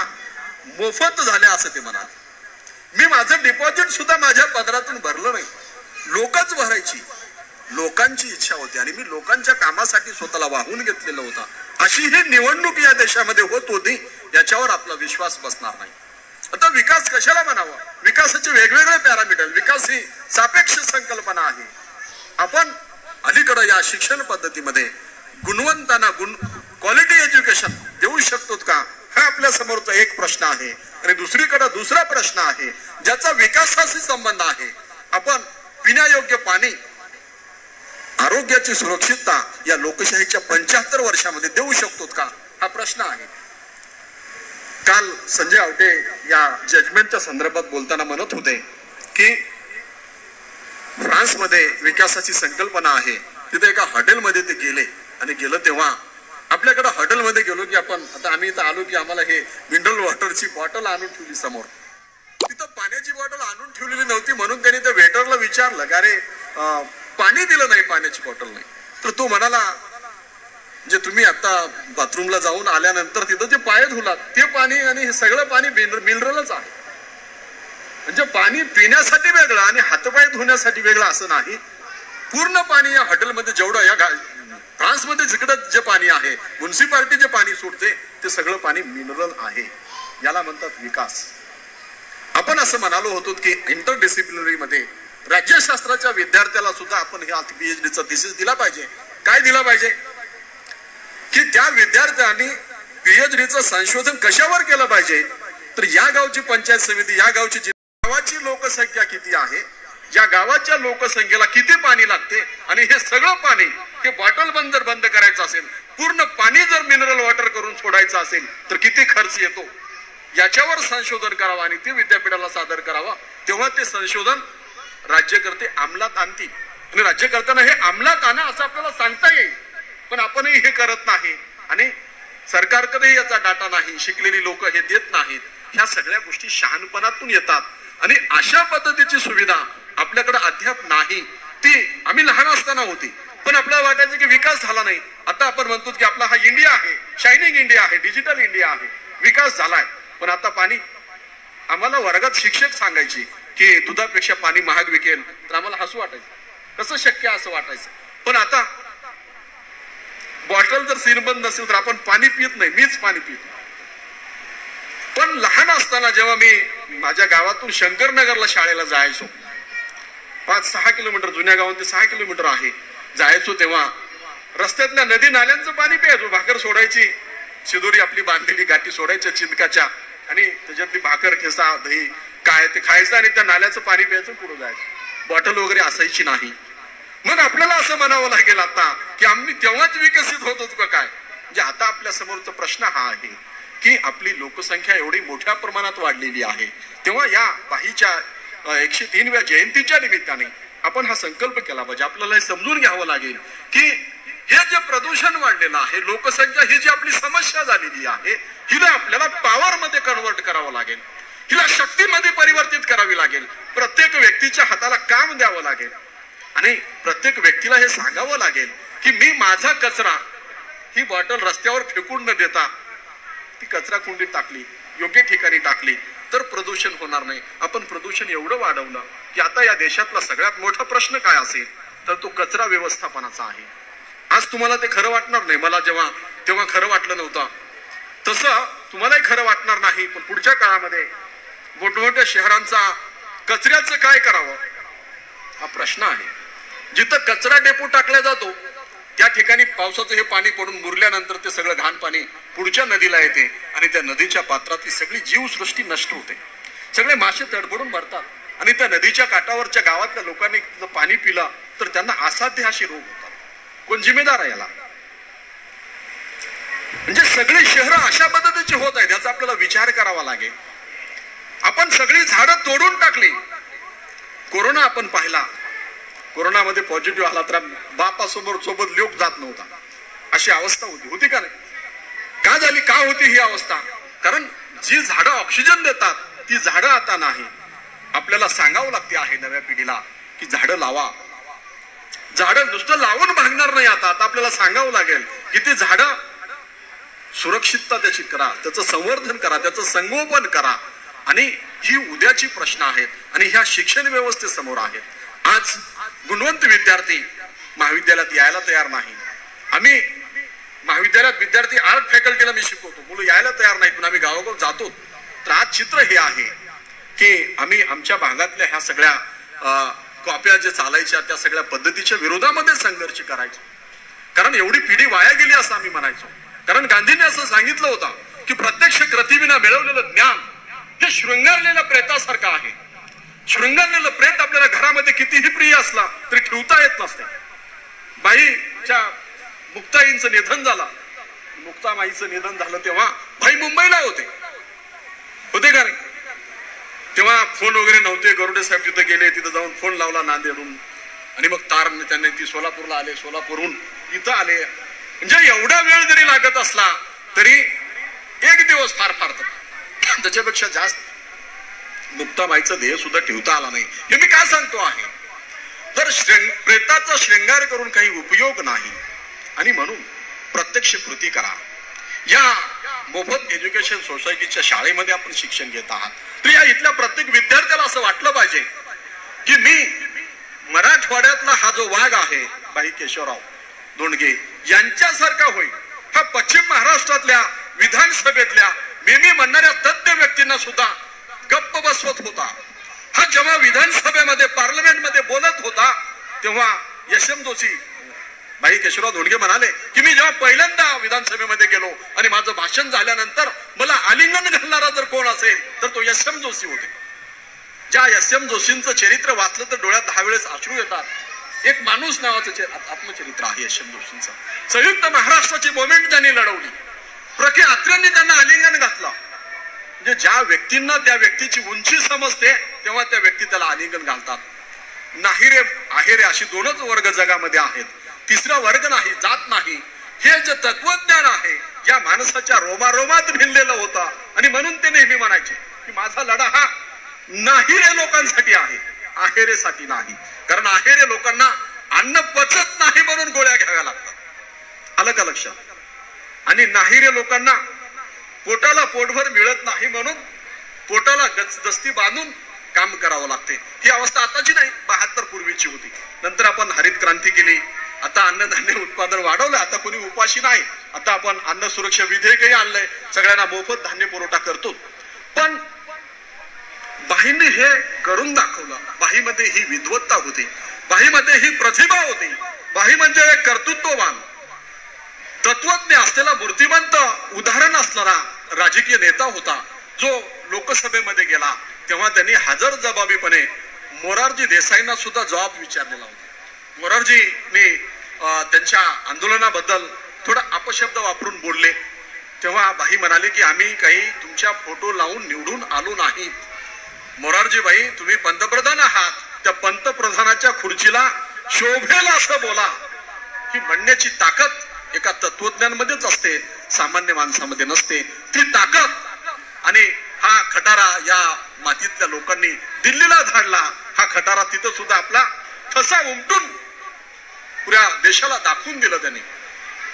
मोफत झाल्या असं ते म्हणाले. मी माझं डिपॉझिट सुद्धा माझ्या पदरातून भरलं नाही, लोकच भरायची. लोकांची इच्छा होती आणि मी लोकांच्या कामासाठी स्वतःला वाहून घेतलेलं होतं. अशी ही निवडणूक या देशामध्ये होत होती, याच्यावर आपला विश्वास बसणार नाही. आता विकास कशाला म्हणावा? विकासाचे वेगवेगळे पॅरामीटर. विकास ही सापेक्ष संकल्पना आहे. आपण अलीकडे या शिक्षण पद्धतीमध्ये गुणवंतांना क्वालिटी एज्युकेशन देऊ शकतो का, हा आपल्या समोरचा एक प्रश्न आहे. आणि दुसरीकडे दुसरा प्रश्न आहे ज्याचा विकासाशी संबंध आहे. आपण पिण्यायोग्य पाणी, आरोग्याची सुरक्षितता या लोकशाहीच्या 75 वर्षामध्ये देऊ शकतो का, हा प्रश्न आहे. काल संजय आवटे या जजमेंटच्या संदर्भात बोलताना म्हणत होते की फ्रान्समध्ये विकासाची संकल्पना आहे. तिथे एका हॉटेलमध्ये ते गेले आणि गेलं तेव्हा आपल्याकडे हॉटेलमध्ये गेलो की आपण आता आम्ही इथं आलो की आम्हाला हे मिनरल वॉटरची बॉटल आणून ठेवली समोर. तिथं पाण्याची बॉटल आणून ठेवलेली नव्हती म्हणून त्यांनी त्या वेटरला विचारलं की अरे पाणी दिलं नाही, पाण्याची बॉटल नाही. तर तो म्हणाला जे तुम्ही आता बाथरूमला जाऊन आल्यानंतर तिथं जे पाय धुलात ते पाणी आणि हे सगळं पाणी मिनरलच आहे. म्हणजे पाणी पिण्यासाठी वेगळं आणि हातपाय धुण्यासाठी वेगळं असं नाही. पूर्ण पाणी या हॉटेलमध्ये जेवढं या फ्रान्समध्ये जिकडं जे पाणी आहे, म्युन्सिपाल्टी जे पाणी सोडते ते सगळं पाणी मिनरल आहे. याला म्हणतात विकास. आपण असं म्हणालो होतो की इंटरडिसिप्लिनरी मध्ये राज्यशास्त्राच्या विद्यार्थ्याला सुद्धा आपण हे पीएचडीचा थिसिस दिला पाहिजे. काय दिला पाहिजे की त्या विद्यार्थ्यांनी पीएचडीचं संशोधन कशावर केलं पाहिजे. तर या गावची पंचायत समिती, या गावची गावाची लोकसंख्या किती आहे, या गावाच्या लोकसंख्येला किती पाणी लागते आणि हे सगळं पाणी हे बॉटल जर बंद करायचं असेल, पूर्ण पाणी जर मिनरल वॉटर करून सोडायचं असेल तर किती खर्च येतो, याच्यावर संशोधन करावं आणि ते विद्यापीठाला सादर करावा. तेव्हा ते संशोधन राज्यकर्ते अंमलात आणतील. आणि राज्यकर्त्यांना हे अंमलात आणा असं आपल्याला सांगता येईल, पण आपणही हे करत नाही आणि सरकारकडेही याचा डाटा नाही, शिकलेली लोक हे देत नाहीत. ह्या सगळ्या गोष्टी शहाणपणातून येतात आणि अशा पद्धतीची सुविधा आपल्याकडे अद्याप नाही. ती आम्ही लहान असताना होती, पण आपल्याला वाटायचं की विकास झाला नाही. आता आपण म्हणतो की आपला हा इंडिया आहे, शायनिंग इंडिया आहे, डिजिटल इंडिया आहे, विकास झालाय. पण आता पाणी, आम्हाला वर्गात शिक्षक सांगायची की दुधापेक्षा पाणी महाग विकेल, तर आम्हाला हसू वाटायचं, कसं शक्य असं वाटायचं. पण आता बॉटल जर सीलबंद नसेल तर आपण पाणी पित नाही, मीच पाणी पित. पण लहान असताना जेव्हा मी माझ्या गावातून शंकरनगरला शाळेला जायचो, 5-6 किलोमीटर, जुन्या गावात ते 6 किलोमीटर आहे, जायचो तेव्हा रस्त्यातल्या नदी नाल्यांचं पाणी प्यायचो. भाकर सोडायची, शिदोरी आपली बांधलेली गाठी सोडायच्या चिंदकाच्या आणि त्याच्यातली भाकर, ठेसा, दही काय ते खायचं आणि त्या नाल्याचं पाणी प्यायचं, पुढे जायचं. बॉटल वगैरे असायची नाही. मग आपल्याला असं म्हणावं लागेल आता की आम्ही तेव्हाच विकसित होत होतो का काय. म्हणजे आता आपल्या समोरचा प्रश्न हा आहे की आपली लोकसंख्या एवढी मोठ्या प्रमाणात वाढलेली आहे, तेव्हा या बाईच्या 103व्या जयंतीच्या निमित्ताने आपण हा संकल्प केला पाहिजे. आपल्याला हे समजून घ्यावं लागेल की हे जे प्रदूषण वाढलेलं आहे, लोकसंख्या ही जी आपली समस्या झालेली आहे, हिला आपल्याला पॉवर मध्ये कन्वर्ट करावं लागेल, हिला शक्तीमध्ये परिवर्तित करावी लागेल. प्रत्येक व्यक्तीच्या हाताला काम द्यावं लागेल आणि प्रत्येक व्यक्तीला हे सांगावं लागेल की मी माझा कचरा, ही बॉटल रस्त्यावर फेकून न देता ती कचरा कुंडीत टाकली, योग्य ठिकाणी टाकली तर प्रदूषण होणार नाही. आपण प्रदूषण एवढं वाढवलं की आता या देशातला सगळ्यात मोठा प्रश्न काय असेल तर तो कचरा व्यवस्थापनाचा आहे. आज तुम्हाला ते खरं वाटणार नाही, मला तेव्हा खरं वाटलं नव्हतं, तसं तुम्हालाही खरं वाटणार नाही. पण पुढच्या काळामध्ये मोठमोठ्या शहरांचा कचऱ्याचं काय करावं हा प्रश्न आहे. जिथं कचरा डेपो टाकला जातो त्या ठिकाणी पावसाचं हे पाणी पडून मुरल्यानंतर ते सगळं घाण पाणी पुढच्या नदीला येते आणि त्या नदीच्या पात्रातली सगळी जीवसृष्टी नष्ट होते. सगळे मासे तडफडून मरतात आणि त्या नदीच्या काठावरच्या गावातल्या लोकांनी पाणी पिलं तर त्यांना असाध्य असे रोग होतात. कोण जिम्मेदार आहे याला? म्हणजे सगळे शहर अशा पद्धतीचे होत आहेत याचा आपल्याला विचार करावा लागेल. आपण सगळी झाडं तोडून टाकली. कोरोना आपण पाहिला, कोरोनामध्ये पॉझिटिव्ह आला तर बापासमोर सोबत लोक जात नव्हता, अशी अवस्था होती का नाही? का झाली, का होती ही अवस्था? कारण जी झाडं ऑक्सिजन देतात ती झाडं आता नाही. आपल्याला सांगावं लागते आहे नव्या पिढीला की झाडं लावा. झाडं नुसतं लावून भागणार नाही. आता आपल्याला सांगावं लागेल की ती झाडं सुरक्षितता त्याची करा, त्याचं संवर्धन करा, त्याचं संगोपन करा. आणि ही उद्याची प्रश्न आहेत आणि ह्या शिक्षण व्यवस्थेसमोर आहेत. आज गुणवंत विद्यार्थी महाविद्यालयात यायला तयार नाही. आम्ही महाविद्यालयात विद्यार्थी आर्ट फॅकल्टीला मी शिकवतो, मुलं यायला तयार नाहीत, पण आम्ही गावोगाव जातो. तर आज चित्र हे आहे की आम्ही आमच्या भागातल्या ह्या सगळ्या कॉप्या जे चालायच्या त्या सगळ्या पद्धतीच्या विरोधामध्ये संघर्ष करायचो. कारण एवढी पिढी वाया गेली असं आम्ही म्हणायचो. कारण गांधींनी असं सांगितलं होतं की प्रत्यक्ष कृतीविना मिळवलेलं ज्ञान हे शृंगारलेल्या प्रेतासारखं आहे. शृंगारलेलं प्रेत आपल्याला घरामध्ये कितीही प्रिय असला तरी ठेवता येत नसते. बाईच्या मुक्ताईंचं निधन झालं, मुक्तामाईचं निधन झालं तेव्हा भाई मुंबईला होते का नाही? तेव्हा फोन वगैरे नव्हते. गरुडे साहेब तिथे गेले, तिथे जाऊन फोन लावला नांदेडून आणि मग तारने त्यांनी ती सोलापूरला आले, सोलापूरहून इथं आले. म्हणजे एवढा वेळ जरी लागत असला तरी एक दिवस फार फार त्याच्यापेक्षा जास्त मुक्ताबाईचं ध्येय सुद्धा ठेवता आला नाही. हे मी काय सांगतो आहे, तर प्रेताचा श्रृंगार करून काही उपयोग नाही आणि म्हणून प्रत्यक्ष कृती करा. या मोफत एज्युकेशन सोसायटीच्या शाळेमध्ये आपण शिक्षण घेत आहात, तर या इथल्या प्रत्येक विद्यार्थ्याला असं वाटलं पाहिजे की मी मराठवाड्यातला हा जो वाघ आहे भाई केशवराव धोंडगे यांच्यासारखा होईल. हा पश्चिम महाराष्ट्रातल्या विधानसभेतल्या मी म्हणणाऱ्या तज्ञ व्यक्तींना सुद्धा गप्प बसवत होता. हा जेव्हा विधानसभेमध्ये पार्लमेंटमध्ये बोलत होता तेव्हा यशवंत जोशी भाई केशवराव धोंडगे म्हणाले की मी जेव्हा पहिल्यांदा विधानसभेमध्ये गेलो आणि माझं भाषण झाल्यानंतर मला आलिंगन घालणारा जर कोण असेल तर तो यशवंत जोशी होते. ज्या यशवंत जोशींचं चरित्र वाचलं तर डोळ्यात 10 वेळेस अश्रू येतात. एक माणूस नावाचं आत्मचरित्र आहे यशवंत जोशींचं. संयुक्त महाराष्ट्राची मुवमेंट त्यांनी लढवली. प्रके अत्र्यांनी त्यांना आलिंगन घातलं. म्हणजे ज्या व्यक्तींना त्या व्यक्तीची उंची समजते तेव्हा त्या व्यक्ती त्याला आलिंगन घालतात. नाही रे आहे रे अशी दोनच वर्ग जगामध्ये आहेत. तिसरा वर्ग नाही, जात नाही. हे जे तत्वज्ञान आहे या माणसाच्या रोमारोमात भिनलेलं होतं आणि म्हणून ते नेहमी म्हणायचे की माझा लढा हा नाही रे लोकांसाठी आहे, आहेरेसाठी नाही. कारण आहेरे लोकांना अन्न पचत नाही म्हणून गोळ्या घ्याव्या लागतात. आलं का लक्षात? आणि नाही रे लोकांना पोटाला पोटभर मिळत नाही म्हणून पोटाला दस्ती बांधून काम करावं लागते. ही अवस्था आताची नाही, 72 पूर्वीची होती. नंतर आपण हरित क्रांती केली, आता अन्नधान्य उत्पादन वाढवलं, आता कोणी उपाशी नाही. आता आपण अन्न सुरक्षा विधेयकही आणलंय, सगळ्यांना मोफत धान्य पुरवठा करतो. पण बाईंनी हे करून दाखवलं. बाईमध्ये ही विद्वत्ता होती, बाईमध्ये ही प्रतिभा होती. बाई म्हणजे एक कर्तृत्ववान तत्वज्ञ असलेला मूर्तिमंत उदाहरण असणारा राजकीय नेता होता, जो लोकसभेमध्ये गेला तेव्हा त्यांनी हजरजबाबीपणे मोरारजी देसाईंना सुद्धा जबाब विचारलेला होता. मोरारजींनी त्यांच्या आंदोलनाबद्दल थोडा अपशब्द वापरून बोलले तेव्हा बाई म्हणाले की आम्ही काही तुमच्या फोटो लावून निवडून आलो नाही. मोरारजी बाई, तुम्ही पंतप्रधान आहात, त्या पंतप्रधानाच्या खुर्चीला शोभेल असं बोला. ही म्हणण्याची ताकद एका तत्वज्ञांमध्येच असते, सामान्य माणसामध्ये नसते. ती ताकद आणि हा खटारा या मातीतल्या लोकांनी दिल्लीला धाडला. हा खटारा तिथं सुद्धा आपला ठसा उमटून पुऱ्या देशाला दाखवून दिलं.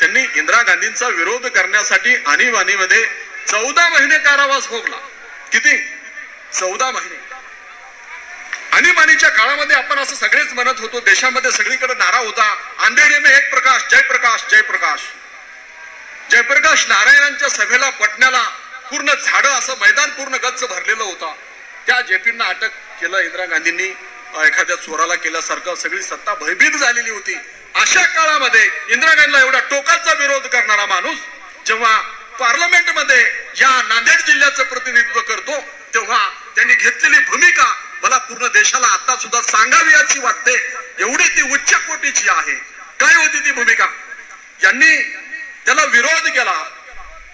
त्यांनी इंदिरा गांधींचा विरोध करण्यासाठी आणीबाणीमध्ये 14 महिने कारावास भोगला. किती? 14 महिने. आणीबाणीच्या काळामध्ये आपण असं सगळेच म्हणत होतो, देशामध्ये सगळीकडे नारा होता, अंधेरे में एक प्रकाश, जयप्रकाश जयप्रकाश. जयप्रकाश नारायणांच्या सभेला पटण्याला पूर्ण झाडं असं मैदान पूर्ण गच्च भरलेलं होतं. त्या जेपींना अटक केलं इंदिरा गांधींनी, एखाद्या चोराला केल्यासारखं. सगळी सत्ता भयभीत झालेली होती. अशा काळामध्ये इंदिरा गांधीला एवढा टोकाचा विरोध करणारा माणूस जेव्हा पार्लमेंटमध्ये या नांदेड जिल्ह्याचं प्रतिनिधित्व करतो तेव्हा त्यांनी घेतलेली भूमिका मला पूर्ण देशाला आता सुद्धा सांगावी अशी वाटते. एवढी ती उच्च कोटीची आहे. काय होती ती भूमिका? यांनी त्याला विरोध केला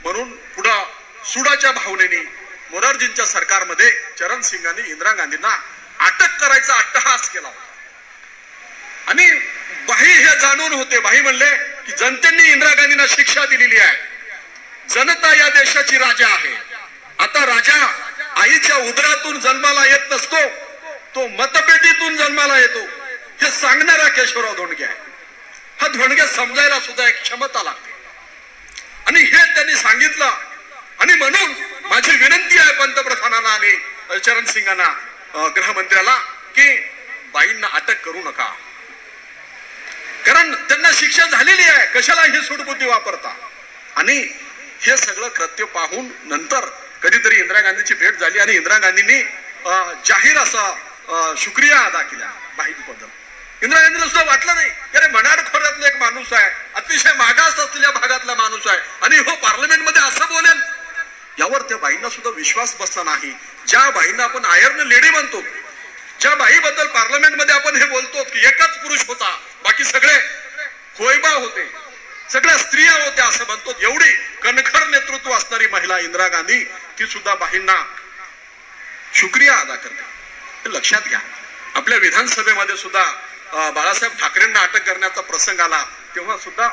म्हणून पुढं सुडाच्या भावनेने मोरारजींच्या सरकारमध्ये चरण सिंगांनी इंदिरा गांधींना अटक करायचा अट्टहास केला होता. आणि बाई हे जाणून होते. बाई म्हणले की जनतेने इंदिरा गांधींना शिक्षा दिलेली आहे. जनता या देशाची राजा आहे. आता राजा आईच्या उदरातून जन्माला येत नसतो, तो मतपेटीतून जन्माला येतो. हे सांगणारा केशवराव धोंडगे आहे. हा धोंडगे समजायला सुद्धा एक क्षमता लागते आणि हे त्यांनी सांगितलं. आणि म्हणून माझी विनंती आहे पंतप्रधानांना आणि चरण सिंगांना, गृहमंत्र्याला, की बाईंना अटक करू नका. कारण त्यांना शिक्षा झालेली आहे. कशाला ही सूडबुद्धी वापरता? आणि हे सगळं कृत्य पाहून नंतर कधीतरी इंदिरा गांधीची भेट झाली आणि इंदिरा गांधींनी जाहीर असा शुक्रिया अदा केला बाईंबद्दल. इंदिरा सुद्धा वाटलं नाही अरे मनाड खोऱ्यातला एक माणूस आहे, अतिशय मागास असलेल्या भागातला माणूस आहे आणि हो पार्लमेंटमध्ये असं बोलेल, यावर त्या बाईंना सुद्धा विश्वास बसला नाही. ज्या बाईंना आपण आयर्न लेडी म्हणतो, ज्या बाईबद्दल पार्लमेंटमध्ये आपण हे बोलतो की एकच पुरुष होता, बाकी सगळे होयबा होते, सगळ्या स्त्रिया होत्या असं म्हणतो, एवढी कणखर नेतृत्व असणारी महिला इंदिरा गांधी, ती सुद्धा बाईंना शुक्रिया अदा करते. हे लक्षात घ्या. आपल्या विधानसभेमध्ये सुद्धा बाळासाहेब ठाकरेंना अटक करण्याचा प्रसंग आला तेव्हा सुद्धा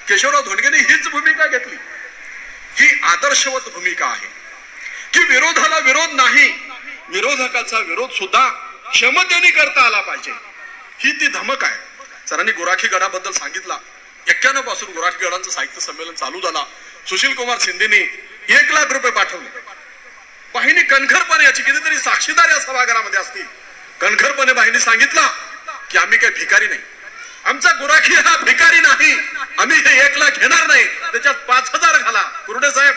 केशवराव धोंडगेंनी हीच भूमिका घेतली. ही आदर्शवत भूमिका आहे की विरोधाला विरोध नाही, विरोधकाचा विरोध सुद्धा क्षमतेने करता आला पाहिजे. ही ती धमक आहे. सरांनी गोराखी गडाबद्दल सांगितला. 91 पासून गोराखी गडांचं साहित्य संमेलन चालू झाला. सुशील कुमार शिंदेनी 1 लाख रुपये पाठवले. बाईंनी कणखरपणे, याची कितीतरी साक्षीदार या सभागृहामध्ये असतील, कणखरपणे बाईंनी सांगितलं की आम्ही काही भिकारी नाही, आमचा गोराखी हा भिकारी नाही, आम्ही हे 1 लाख घेणार नाही, त्याच्यात 5000 घाला, कुरडे साहेब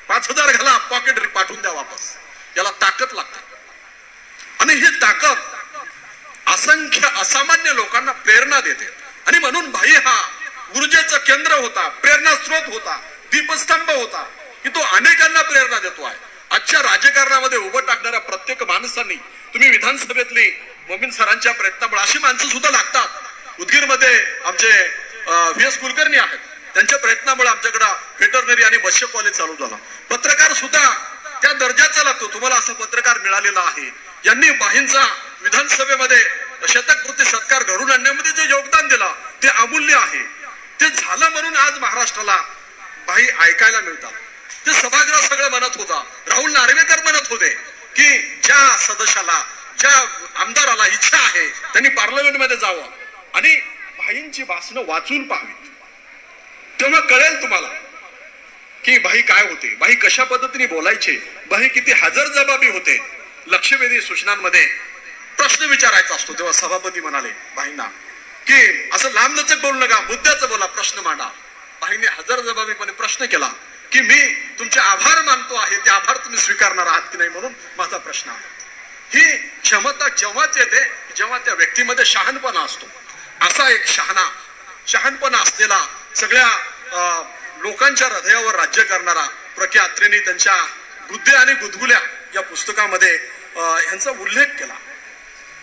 5000 घाला, पॉकेट पाठवून द्या वापस. याला ताकद लागते आणि ही ताकद असंख्य असामान्य लोकांना प्रेरणा देते. आणि म्हणून भाई हा ऊर्जेचं केंद्र होता, प्रेरणा स्रोत होता, दीपस्तंभ होता की तो अनेकांना प्रेरणा देतो आहे. आजच्या राजकारणामध्ये उभं टाकणाऱ्या प्रत्येक माणसांनी, तुम्ही विधानसभेतली मोमीन सरांच्या प्रयत्नामुळे अशी माणसं सुद्धा लागतात. उदगीरमध्ये आमचे VS कुलकर्णी आहेत, त्यांच्या प्रयत्नामुळे आमच्याकडे व्हेटरनरी आणि मत्स्य कॉलेज चालू झाला. पत्रकार सुद्धा त्या दर्जाचा लागतो. तुम्हाला असं पत्रकार मिळालेला आहे. यांनी बाईंचा विधानसभेमध्ये शतकपूर्ती सत्कार घडून आणण्यामध्ये जे योगदान दिलं ते अमूल्य आहे. ते झालं म्हणून आज महाराष्ट्राला बाई ऐकायला मिळतात. ते सभागृह सगळं म्हणत होता. राहुल नार्वेकर म्हणत होते की ज्या सदस्याला, ज्या आमदाराला इच्छा आहे त्यांनी पार्लमेंटमध्ये जावं आणि बाईंची भाषणं वाचून पाहावी, तेव्हा कळेल तुम्हाला की बाई काय होते, बाई कशा पद्धतीने बोलायचे, बाई किती हजरजबाबी होते. लक्षवेधी सूचनांमध्ये प्रश्न विचारायचा असतो तेव्हा सभापती म्हणाले बाईंना की असं लांबलचक बोलू नका, मुद्द्याचं बोला, प्रश्न मांडा. बाईंनी हजरजबाबीपणे प्रश्न केला की मी तुमचे आभार मानतो आहे, ते आभार तुम्ही स्वीकारणार आहात की नाही, म्हणून माझा प्रश्न आहे. ही क्षमता जेव्हाच येते जेव्हा त्या व्यक्तीमध्ये शहाणपणा असतो. असा एक शहाणपणा असलेला, सगळ्या लोकांच्या हृदयावर राज्य करणारा प्र.के. अत्रेंनी त्यांच्या बुद्धी आणि गुदगुल्या या पुस्तकामध्ये ह्यांचा उल्लेख केला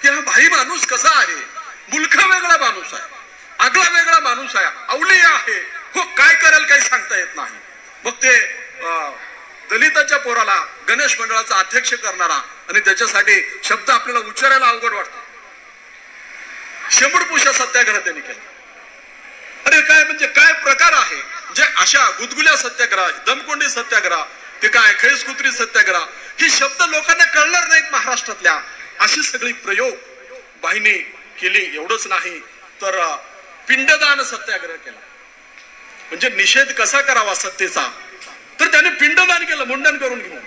की हा भाई माणूस कसा आहे, मुलखा वेगळा माणूस आहे, आगळा वेगळा माणूस आहे, अवलिय आहे, हो काय करेल काही सांगता येत नाही. मग ते दलिताच्या पोराला गणेश मंडळाचा अध्यक्ष करणारा आणि त्याच्यासाठी शब्द आपल्याला उच्चारायला अवघड वाटतो. शेंबूडपुषा सत्याग्रह त्यांनी केला. अरे काय म्हणजे काय प्रकार आहे, जे अशा गुदगुल्या सत्याग्रह, दमकोंडी सत्याग्रह, ते काय खैसकुत्री सत्याग्रह, ही शब्द लोकांना कळणार नाहीत महाराष्ट्रातल्या. अशी सगळी प्रयोग बाईंनी केली. एवढंच नाही तर पिंडदान सत्याग्रह केला. म्हणजे निषेध कसा करावा सत्तेचा, तर त्याने पिंडदान केलं, मुंडन करून घेऊन.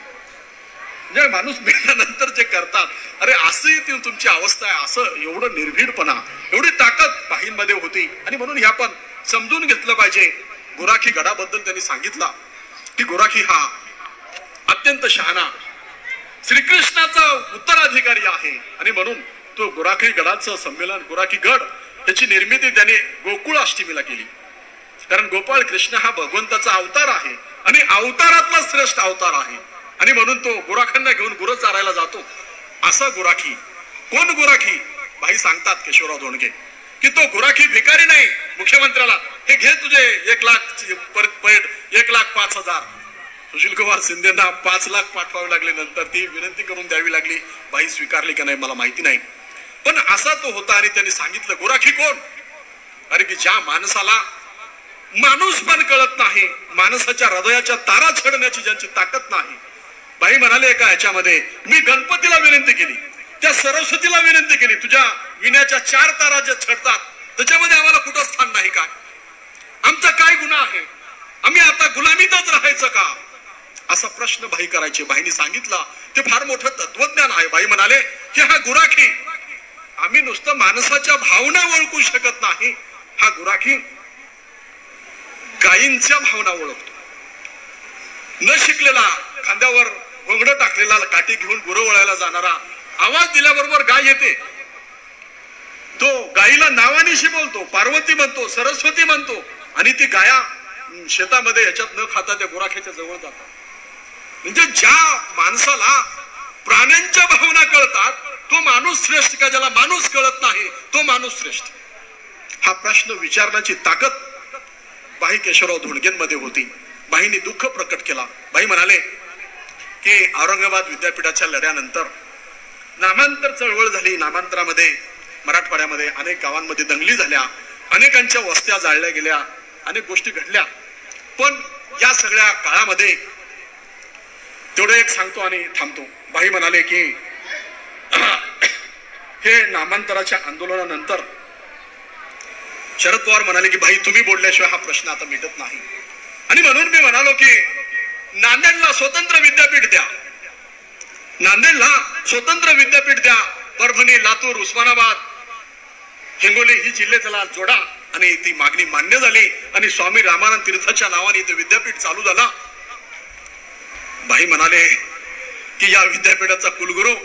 म्हणजे माणूस मेल्यानंतर जे करतात, अरे असंही तुमची अवस्था आहे, असं एवढं निर्भीडपणा, एवढी ताकद बाईंमध्ये होती. आणि म्हणून हे आपण समजून घेतलं पाहिजे. गोराखी गडाबद्दल त्यांनी सांगितलं की गोराखी हा अत्यंत शहाणा श्रीकृष्णाचा उत्तराधिकारी आहे आणि म्हणून तो गोराखी गडाचं संमेलन, गोराखी गड त्याची निर्मिती त्याने गोकुळ अष्टमीला केली. कारण गोपाळ कृष्ण हा भगवंताचा अवतार आहे आणि अवतारातला श्रेष्ठ अवतार आहे आणि म्हणून तो गोराखांना घेऊन गुरं चारायला जातो. असा गोराखी. कोण गोराखी? भाई सांगतात केशवराव धोंडगे की तो गोराखी भिकारी नाही. मुख्यमंत्र्याला हे घे तुझे 1 लाख परत 1,05,000. सुशील कुमार शिंदेना 5 लाख पाठवावे लागले. नंतर ती विनंती करून द्यावी लागली. बाई स्वीकारली का नाही मला माहिती नाही, पण असा तो होता. आणि त्यांनी सांगितलं गोराखी कोण? अरे की ज्या माणसाला माणूस पण कळत नाही, माणसाच्या हृदयाच्या तारा छेडण्याची ज्यांची ताकद नाही. बाई म्हणाले का याच्यामध्ये मी गणपतीला विनंती केली, त्या सरस्वतीला विनंती केली, तुझ्या विण्याच्या 4 तारा ज्या छेडतात त्याच्यामध्ये आम्हाला कुठं स्थान नाही का? आमचा काय गुन्हा आहे? आम्ही आता गुलामीतच राहायचं का? असा प्रश्न बाई करायचे. बाईंनी सांगितलं ते फार मोठं तत्वज्ञान आहे. बाई म्हणाले की हा गुराखी, आम्ही नुसतं माणसाच्या भावना ओळखू शकत नाही, हा गुराखी गायींच्या भावना ओळखतो. न शिकलेला, खांद्यावर घोंगडं टाकलेला, काठी घेऊन गुरं वळायला जाणारा, आवाज दिल्याबरोबर गाय येते. तो गाईला नावानिशी बोलतो, पार्वती म्हणतो, सरस्वती म्हणतो, आणि ती गाया शेतामध्ये याच्यात न खाता त्या गुराख्याच्या जवळ जातात. म्हणजे ज्या माणसाला प्राण्यांच्या भावना कळतात तो माणूस श्रेष्ठ का ज्याला माणूस कळत नाही तो माणूस श्रेष्ठ? हा प्रश्न विचारण्याची ताकद भाई केशवराव धोंडगेंमध्ये होती. भाईंनी दुःख प्रकट केला. भाई म्हणाले की औरंगाबाद विद्यापीठाच्या लढ्यानंतर नामांतर चळवळ झाली. नामांतरामध्ये मराठवाड्यामध्ये अनेक गावांमध्ये दंगली झाल्या, अनेकांच्या वस्त्या जाळल्या गेल्या, अनेक गोष्टी घडल्या. पण या सगळ्या काळामध्ये तेवढं एक सांगतो आणि थांबतो. भाई म्हणाले की हे नामांतराच्या आंदोलनानंतर शरद पवार म्हणाले की भाई तुम्ही बोलल्याशिवाय हा प्रश्न आता मिटत नाही. आणि म्हणून मी म्हणालो की नांदेडला स्वतंत्र विद्यापीठ द्या, नांदेडला स्वतंत्र विद्यापीठ द्या. परभणी, लातूर, उस्मानाबाद, हिंगोली ही जिल्हे त्याला जोडा. आणि ती मागणी मान्य झाली आणि स्वामी रामानंद तीर्थाच्या नावाने इथे विद्यापीठ चालू झाला. भाई म्हणाले की या विद्यापीठाचा कुलगुरू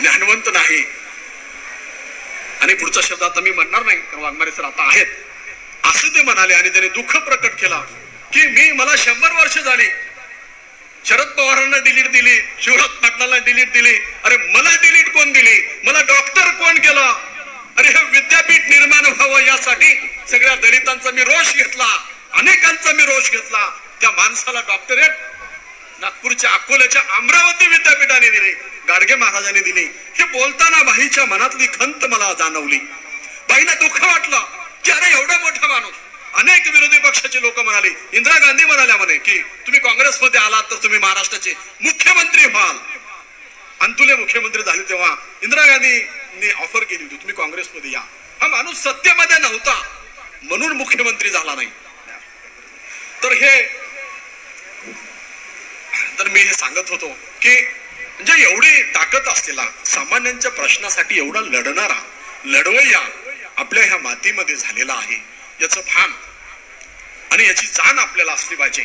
ज्ञानवंत नाही. आणि पुढचा शब्द आता मी म्हणणार नाही कारण वाघमारे सर आता आहेत, असं ते म्हणाले. आणि त्याने दुःख प्रकट केला की मला 100 वर्ष झाली. शरद पवारांना डिलीट दिली, शिवराज पाटलांना डिलीट दिली, अरे मला डिलीट कोण दिली? मला डॉक्टर कोण केला? अरे हे विद्यापीठ निर्माण व्हावं यासाठी सगळ्या दलितांचा मी रोष घेतला, अनेकांचा मी रोष घेतला. त्या माणसाला डॉक्टरेट नागपूरच्या, अकोल्याच्या, अमरावती विद्यापीठाने दिली, गाडगे महाराजांनी दिली. हे बोलताना भाईच्या मनातली खंत मला जाणवली. भाईला दुःख वाटलं की अरे एवढा मोठा माणूस. अनेक विरोधी पक्षाचे लोक म्हणाले, इंदिरा गांधी म्हणाल्या म्हणे की तुम्ही काँग्रेसमध्ये आलात तर तुम्ही महाराष्ट्राचे मुख्यमंत्री व्हाल. अंतुले मुख्यमंत्री झाले तेव्हा इंदिरा गांधींनी ऑफर केली होती तुम्ही काँग्रेसमध्ये या. हा माणूस सत्तेमध्ये नव्हता म्हणून मुख्यमंत्री झाला नाही. तर मी हे सांगत होतो की म्हणजे एवढी ताकद असलेला, सामान्यांच्या प्रश्नासाठी एवढा लढणारा लढवय्या आपल्या ह्या मातीमध्ये झालेला आहे याचं भान आणि याची जाण आपल्याला असली पाहिजे.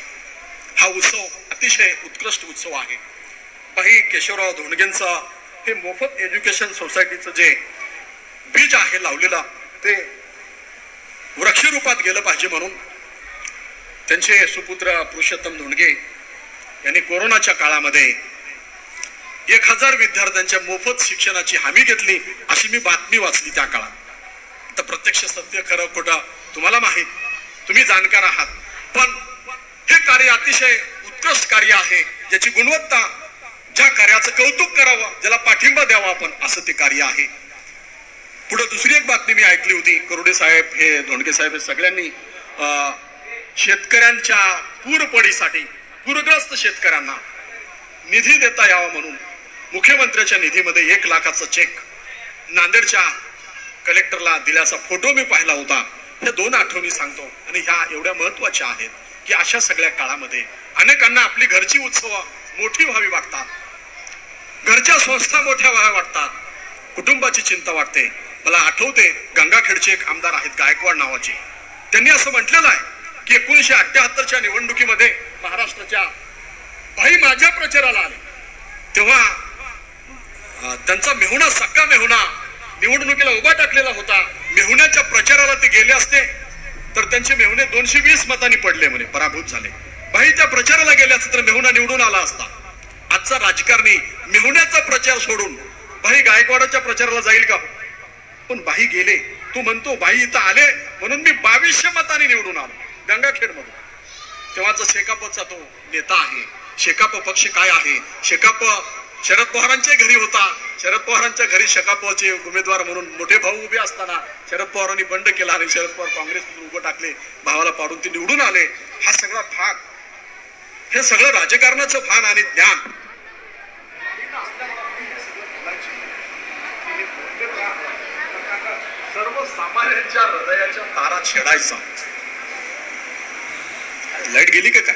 हा उत्सव अतिशय उत्कृष्ट उत्सव आहे. भाई केशवराव धोंडगेंचं हे मोफत एज्युकेशन सोसायटीचं जे बीज आहे लावलेलं ते वृक्षरूपात गेलं पाहिजे म्हणून त्यांचे सुपुत्र पुरुषोत्तम धोंडगे यांनी कोरोनाच्या काळामध्ये 1000 विद्यार्थ्यांच्या मोफत शिक्षणाची हमी घेतली अशी मी बातमी वाचली त्या काळात. तर प्रत्यक्ष सत्य खरं खोटं तुम्हाला माहित, तुम्ही जाणकार आहात. पण हे कार्य अतिशय उत्कृष्ट कार्य आहे, ज्याची गुणवत्ता, ज्या कार्याचं कौतुक करावं, ज्याला पाठिंबा द्यावा आपण, असं ते कार्य आहे. पुढे दुसरी एक बातमी मी ऐकली होती. करोडे साहेब, हे धोंडगे साहेब, हे सगळ्यांनी शेतकऱ्यांच्या पूरपडीसाठी, पूरग्रस्त शेतकऱ्यांना निधी देता यावा म्हणून मुख्यमंत्र्यांच्या निधीमध्ये 1 लाखाचा चेक नांदेडच्या कलेक्टरला दिल्याचा फोटो मी पाहिला होता. या 2 आठवणी सांगतो आणि ह्या एवढ्या महत्वाच्या आहेत की अशा सगळ्या काळामध्ये अनेकांना आपली घरची उत्सव मोठी व्हावी वाटतात, घरच्या संस्था मोठ्या व्हाव्या वाटतात, कुटुंबाची चिंता वाटते. मला आठवते गंगाखेडचे एक आमदार आहेत गायकवाड नावाचे, त्यांनी असं म्हटलेलं आहे की 1978च्या निवडणुकीमध्ये महाराष्ट्राच्या भाई माझ्या प्रचाराला आले तेव्हा त्यांचा मेहुणा, सक्का मेहुणा निवडणुकीला उभा टाकलेला होता. मेहुण्याच्या प्रचाराला ते गेले असते तर त्यांचे मेहुणे 220 मतांनी पडले म्हणे, पराभूत झाले. भाई त्या प्रचाराला गेले असते तर मेहुणा निवडून आला असता. आजचा राजकारणी मेहुण्याचा प्रचार सोडून भाई गायकवाडाच्या प्रचाराला जाईल का? पण भाई गेले. तो म्हणतो भाई इथं आले म्हणून मी 2200 मतांनी निवडून आलो गंगाखेड मधून. तेव्हाचा शेकापचा तो नेता आहे. शेकाप पक्ष काय आहे? शेकाप शरद पवारांच्या घरी होता. शरद पवारांच्या घरी शेकापचे उमेदवार म्हणून मोठे भाऊ उभे असताना शरद पवारांनी बंड केला आणि शरद पवार काँग्रेसमधून उभं टाकले, भावाला पाडून ते निवडून आले. हा सगळा भाग, हे सगळं राजकारणाचं भान आणि ज्ञान सर्वसामान्यांच्या हृदयाच्या तारा छेडायचा. लाईट गेली का काय?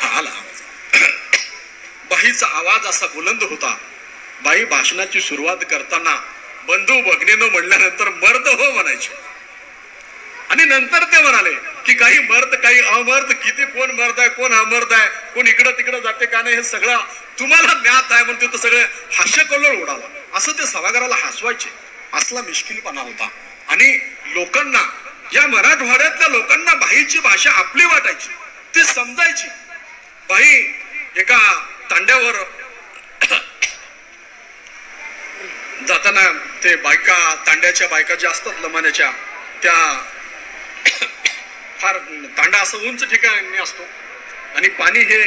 आला. बाईचा आवाज असा बुलंद होता. बाई भाषणाची सुरुवात करताना बंधू भगिनीनो म्हणल्यानंतर मर्द हो म्हणायचे आणि नंतर ते म्हणाले की काही मर्द काही अमर्द, किती कोण मर्द आहे कोण अमर्द आहे, कोण इकडं तिकडं जाते का नाही, हे सगळं तुम्हाला ज्ञात आहे म्हणते. तर सगळे हास्यकल्लोळ उडाला. असं ते सभागृहाला हसवायचे. असला मिश्किलपणा होता. आणि लोकांना, या मराठवाड्यातल्या लोकांना बाईची भाषा आपली वाटायची, ती समजायची. बाई एका तांड्यावर जाताना ते बायका, तांड्याच्या बायका ज्या असतात लमाण्याच्या, त्या फार तांडा असं उंच ठिकाणी असतो आणि पाणी हे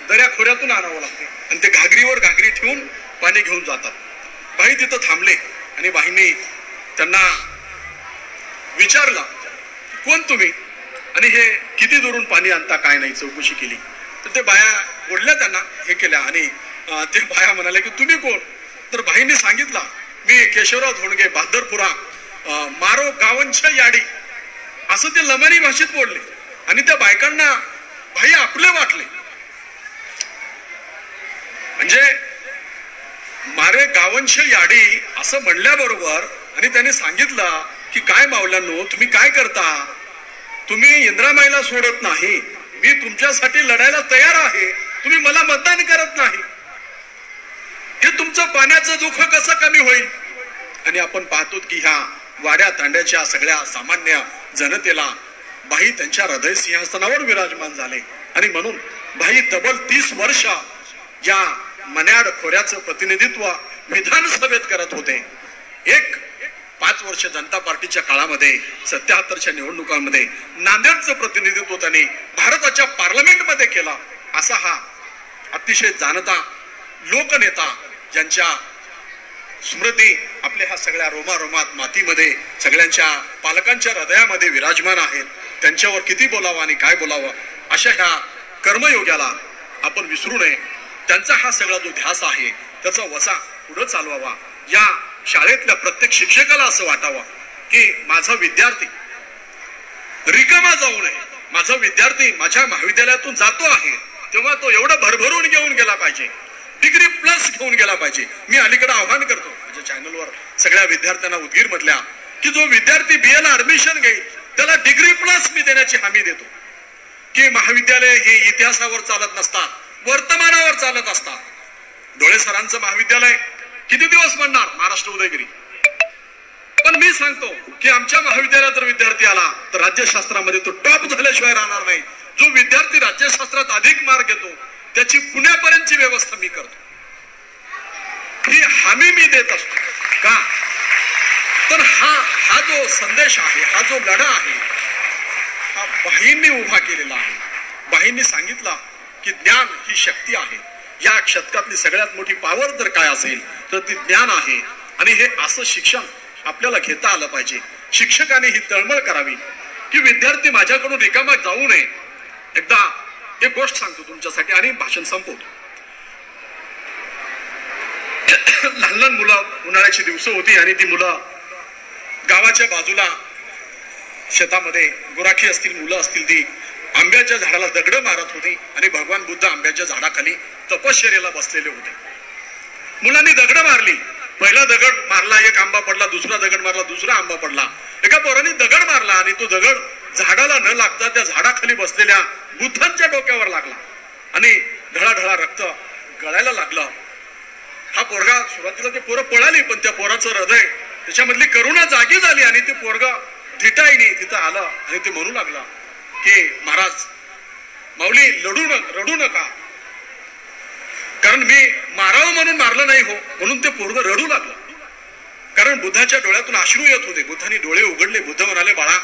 दऱ्या खोऱ्यातून आणावं लागते आणि ते घागरीवर घागरी ठेवून पाणी घेऊन जातात. बाई तिथं थांबले आणि बाईंनी त्यांना विचारलं कोण तुम्ही आणि हे किती दुरून पाणी आणता काय नाही, चौकशी केली. तर ते बाया बोलल्या, त्यांना हे केल्या आणि ते बाया म्हणाले की तुम्ही कोण. तर बाईंनी सांगितलं मी केशवराव धोंडगे, बहादरपुरा, मारो गावांच्या याडी, असं ते लमानी भाषेत बोलले. आणि त्या बायकांना भाई आपले वाटले. म्हणजे मारे गावांच्या याडी असं म्हणल्याबरोबर आणि त्याने सांगितलं की काय मावल्यांनो तुम्ही काय करता, तुम्ही इंद्रामाईला सोडत नाही, मी तुमच्यासाठी लढायला तयार आहे, तुम्ही मला मतदान करत नाही, हे तुमचं पाण्याचं दुःख कसं कमी होईल. आणि आपण पाहतो की ह्या वाड्या तांड्याच्या सगळ्या सामान्य जनतेला बाई त्यांच्या हृदय सिंहासनावर विराजमान झाले. आणि म्हणून बाई तब्बल 30 वर्ष या मन्याड खोऱ्याचं प्रतिनिधित्व विधानसभेत करत होते. 5 वर्ष जनता पार्टीच्या काळामध्ये 77च्या निवडणुकांमध्ये नांदेडचं प्रतिनिधित्व त्यांनी भारताच्या पार्लमेंटमध्ये केला. असा हा अतिशय जाणता लोकनेता ज्यांच्या स्मृती आपल्या ह्या सगळ्या रोमारोमात मातीमध्ये सगळ्यांच्या पालकांच्या हृदयामध्ये विराजमान आहेत. त्यांच्यावर किती बोलावं आणि काय बोलावं अशा ह्या कर्मयोग्याला आपण विसरू नये. त्यांचा हा सगळा जो ध्यास आहे त्याचा वसा पुढे चालवावा. या शाळेतल्या प्रत्येक शिक्षकाला असं वाटावं की माझा विद्यार्थी रिकामा जाऊ नये, माझा विद्यार्थी माझ्या महाविद्यालयातून जातो आहे तेव्हा तो एवढं भरभरून घेऊन गेला पाहिजे, डिग्री प्लस घेऊन गेला पाहिजे. मी अलीकडे आव्हान करतो माझ्या चॅनलवर सगळ्या विद्यार्थ्यांना उदगीर मधल्या की जो विद्यार्थी BA ला ऍडमिशन घेईल त्याला डिग्री प्लस मी देण्याची हमी देतो. की महाविद्यालय हे इतिहासावर चालत नसतात, वर्तमानावर चालत असतात. डोळे सरांचं महाविद्यालय किती दिवस म्हणणार महाराष्ट्र उदयगिरी, पण मी सांगतो की आमच्या महाविद्यालयात जर विद्यार्थी आला तर राज्यशास्त्रामध्ये तो टॉप झाल्याशिवाय राहणार नाही. जो विद्यार्थी राज्यशास्त्रात अधिक मार्क घेतो त्याची पुण्यापर्यंतची व्यवस्था मी करतो, ही हमी मी देत असतो. का तर हा जो संदेश आहे, हा जो लढा आहे, हा बाईंनी उभा केलेला आहे. बाईंनी सांगितलं की ज्ञान ही शक्ती आहे. या शतकातली सगळ्यात मोठी पॉवर जर काय असेल तर ती ज्ञान आहे. आणि हे असं शिक्षण आपल्याला घेता आलं पाहिजे. शिक्षकाने ही तळमळ करावी की विद्यार्थी माझ्याकडून रिकामा जाऊ नये. एकदा एक गोष्ट सांगतो तुमच्यासाठी आणि भाषण संपवतो. लहान लहान मुलं, उन्हाळ्याची दिवस होती आणि ती मुलं गावाच्या बाजूला शेतामध्ये गुराखी असतील, मुलं असतील, ती आंब्याच्या झाडाला दगड मारत होती आणि भगवान बुद्ध आंब्याच्या झाडाखाली तपश्चर्याला बसलेले होते. मुलांनी दगड मारली, पहिला दगड मारला, एक आंबा पडला, दुसरा दगड मारला, दुसरा आंबा पडला. एका पोराने दगड मारला आणि तो दगड झाडाला न लागता त्या झाडाखाली बसलेल्या बुद्धांच्या डोक्यावर लागला आणि ढळाढळा रक्त गळायला लागलं. हा पोरगा, सुरुवातीला ते पोरं पळाली, पण त्या पोराचं हृदय, त्याच्यामधली करुणा जागी झाली आणि ते पोरगा धिटाईने तिथं आलं आणि ते म्हणू लागला की महाराज माऊली रडू नका, कारण मी मारावं म्हणून मारलं नाही हो, म्हणून ते पोरग रडू लागलं. कारण बुद्धाच्या डोळ्यातून अश्रू येत होते. बुद्धाने डोळे उघडले. बुद्ध म्हणाले बाळा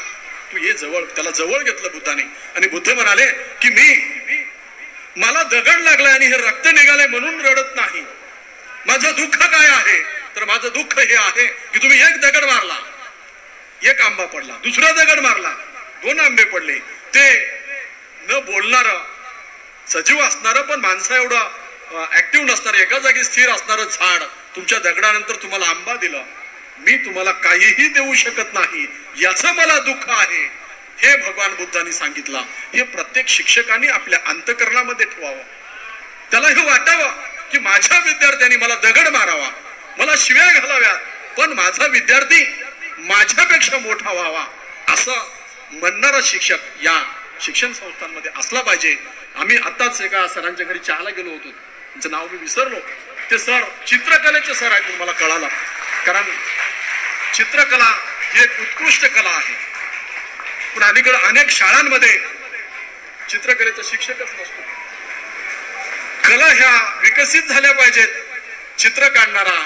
तू ये जवळ. त्याला जवळ घेतलं बुद्धाने आणि बुद्ध म्हणाले की मला दगड लागलाय आणि हे रक्त निघालंय म्हणून रडत नाही. माझं दुःख काय आहे तर माझं दुःख हे आहे की तुम्ही एक दगड मारला, एक आंबा पडला, दुसरा दगड मारला, 2 आंबे पडले. ते न बोलणार, सजीव असणार पण माणसा एवढं ऍक्टिव्ह नसणार, एका जागी स्थिर असणारं झाड तुमच्या दगडानंतर तुम्हाला आंबा दिला. मी तुम्हाला काहीही देऊ शकत नाही, याचं मला दुःख आहे. हे भगवान बुद्धांनी सांगितलं. हे प्रत्येक शिक्षकांनी आपल्या अंतःकरणामध्ये ठेवावं. त्याला हे वाटावं की माझ्या विद्यार्थ्यांनी मला दगड मारावा, मला शिव्या घालाव्यात, पण माझा विद्यार्थी माझ्यापेक्षा मोठा व्हावा. असं म्हणणारा शिक्षक या शिक्षण संस्थांमध्ये असला पाहिजे. आम्ही आताच एका सरांच्या घरी चहाला गेलो होतो, त्यांचं नाव मी विसरलो. ते सर चित्रकलेचे सर आहेत मला कळालं, कारण चित्रकला ही एक उत्कृष्ट कला आहे. पण अलीकडे अनेक शाळांमध्ये चित्रकलेचा शिक्षकच नसतो. कला ह्या विकसित झाल्या पाहिजेत. चित्र काढणारा,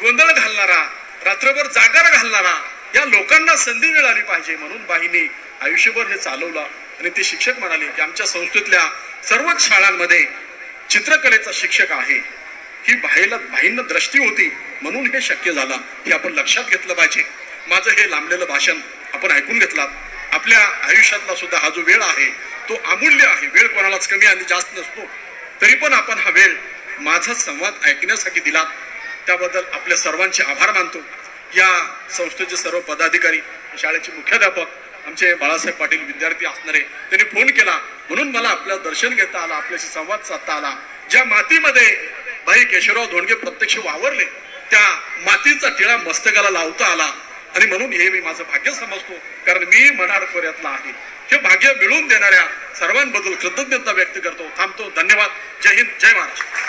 गोंधळ घालणारा, रात्रभर जागर घालणारा या लोकांना संधी मिळाली पाहिजे. म्हणून बाईंनी आयुष्यभर हे चालवलं आणि ते शिक्षक म्हणाले की आमच्या संस्थेतल्या सर्वच शाळांमध्ये चित्रकलेचा शिक्षक आहे. ही बाईंना दृष्टी होती म्हणून हे शक्य झालं. हे आपण लक्षात घेतलं पाहिजे. माझं हे लांबलेलं भाषण आपण ऐकून घेतलात. आपल्या आयुष्यातला सुद्धा हा जो वेळ आहे तो अमूल्य आहे. वेळ कोणालाच कमी आणि जास्त नसतो. तरी पण आपण हा वेळ माझा संवाद ऐकण्यासाठी दिला, त्याबद्दल आपल्या सर्वांचे आभार मानतो. या संस्थेचे सर्व पदाधिकारी, शाळेचे मुख्याध्यापक, आमचे बाळासाहेब पाटील विद्यार्थी असणारे, त्यांनी फोन केला म्हणून मला आपलं दर्शन घेता आला, आपल्याशी संवाद साधता आला. ज्या मातीमध्ये भाई केशवराव धोंडगे प्रत्यक्ष वावरले त्या मातीचा टिळा मस्तकाला लावता आला आणि म्हणून हे मी माझं भाग्य समजतो, कारण मी मनार खोऱ्यातला आहे. हे भाग्य मिळवून देणाऱ्या सर्वांबद्दल कृतज्ञता व्यक्त करतो. थांबतो. धन्यवाद. जय हिंद, जय महाराष्ट्र.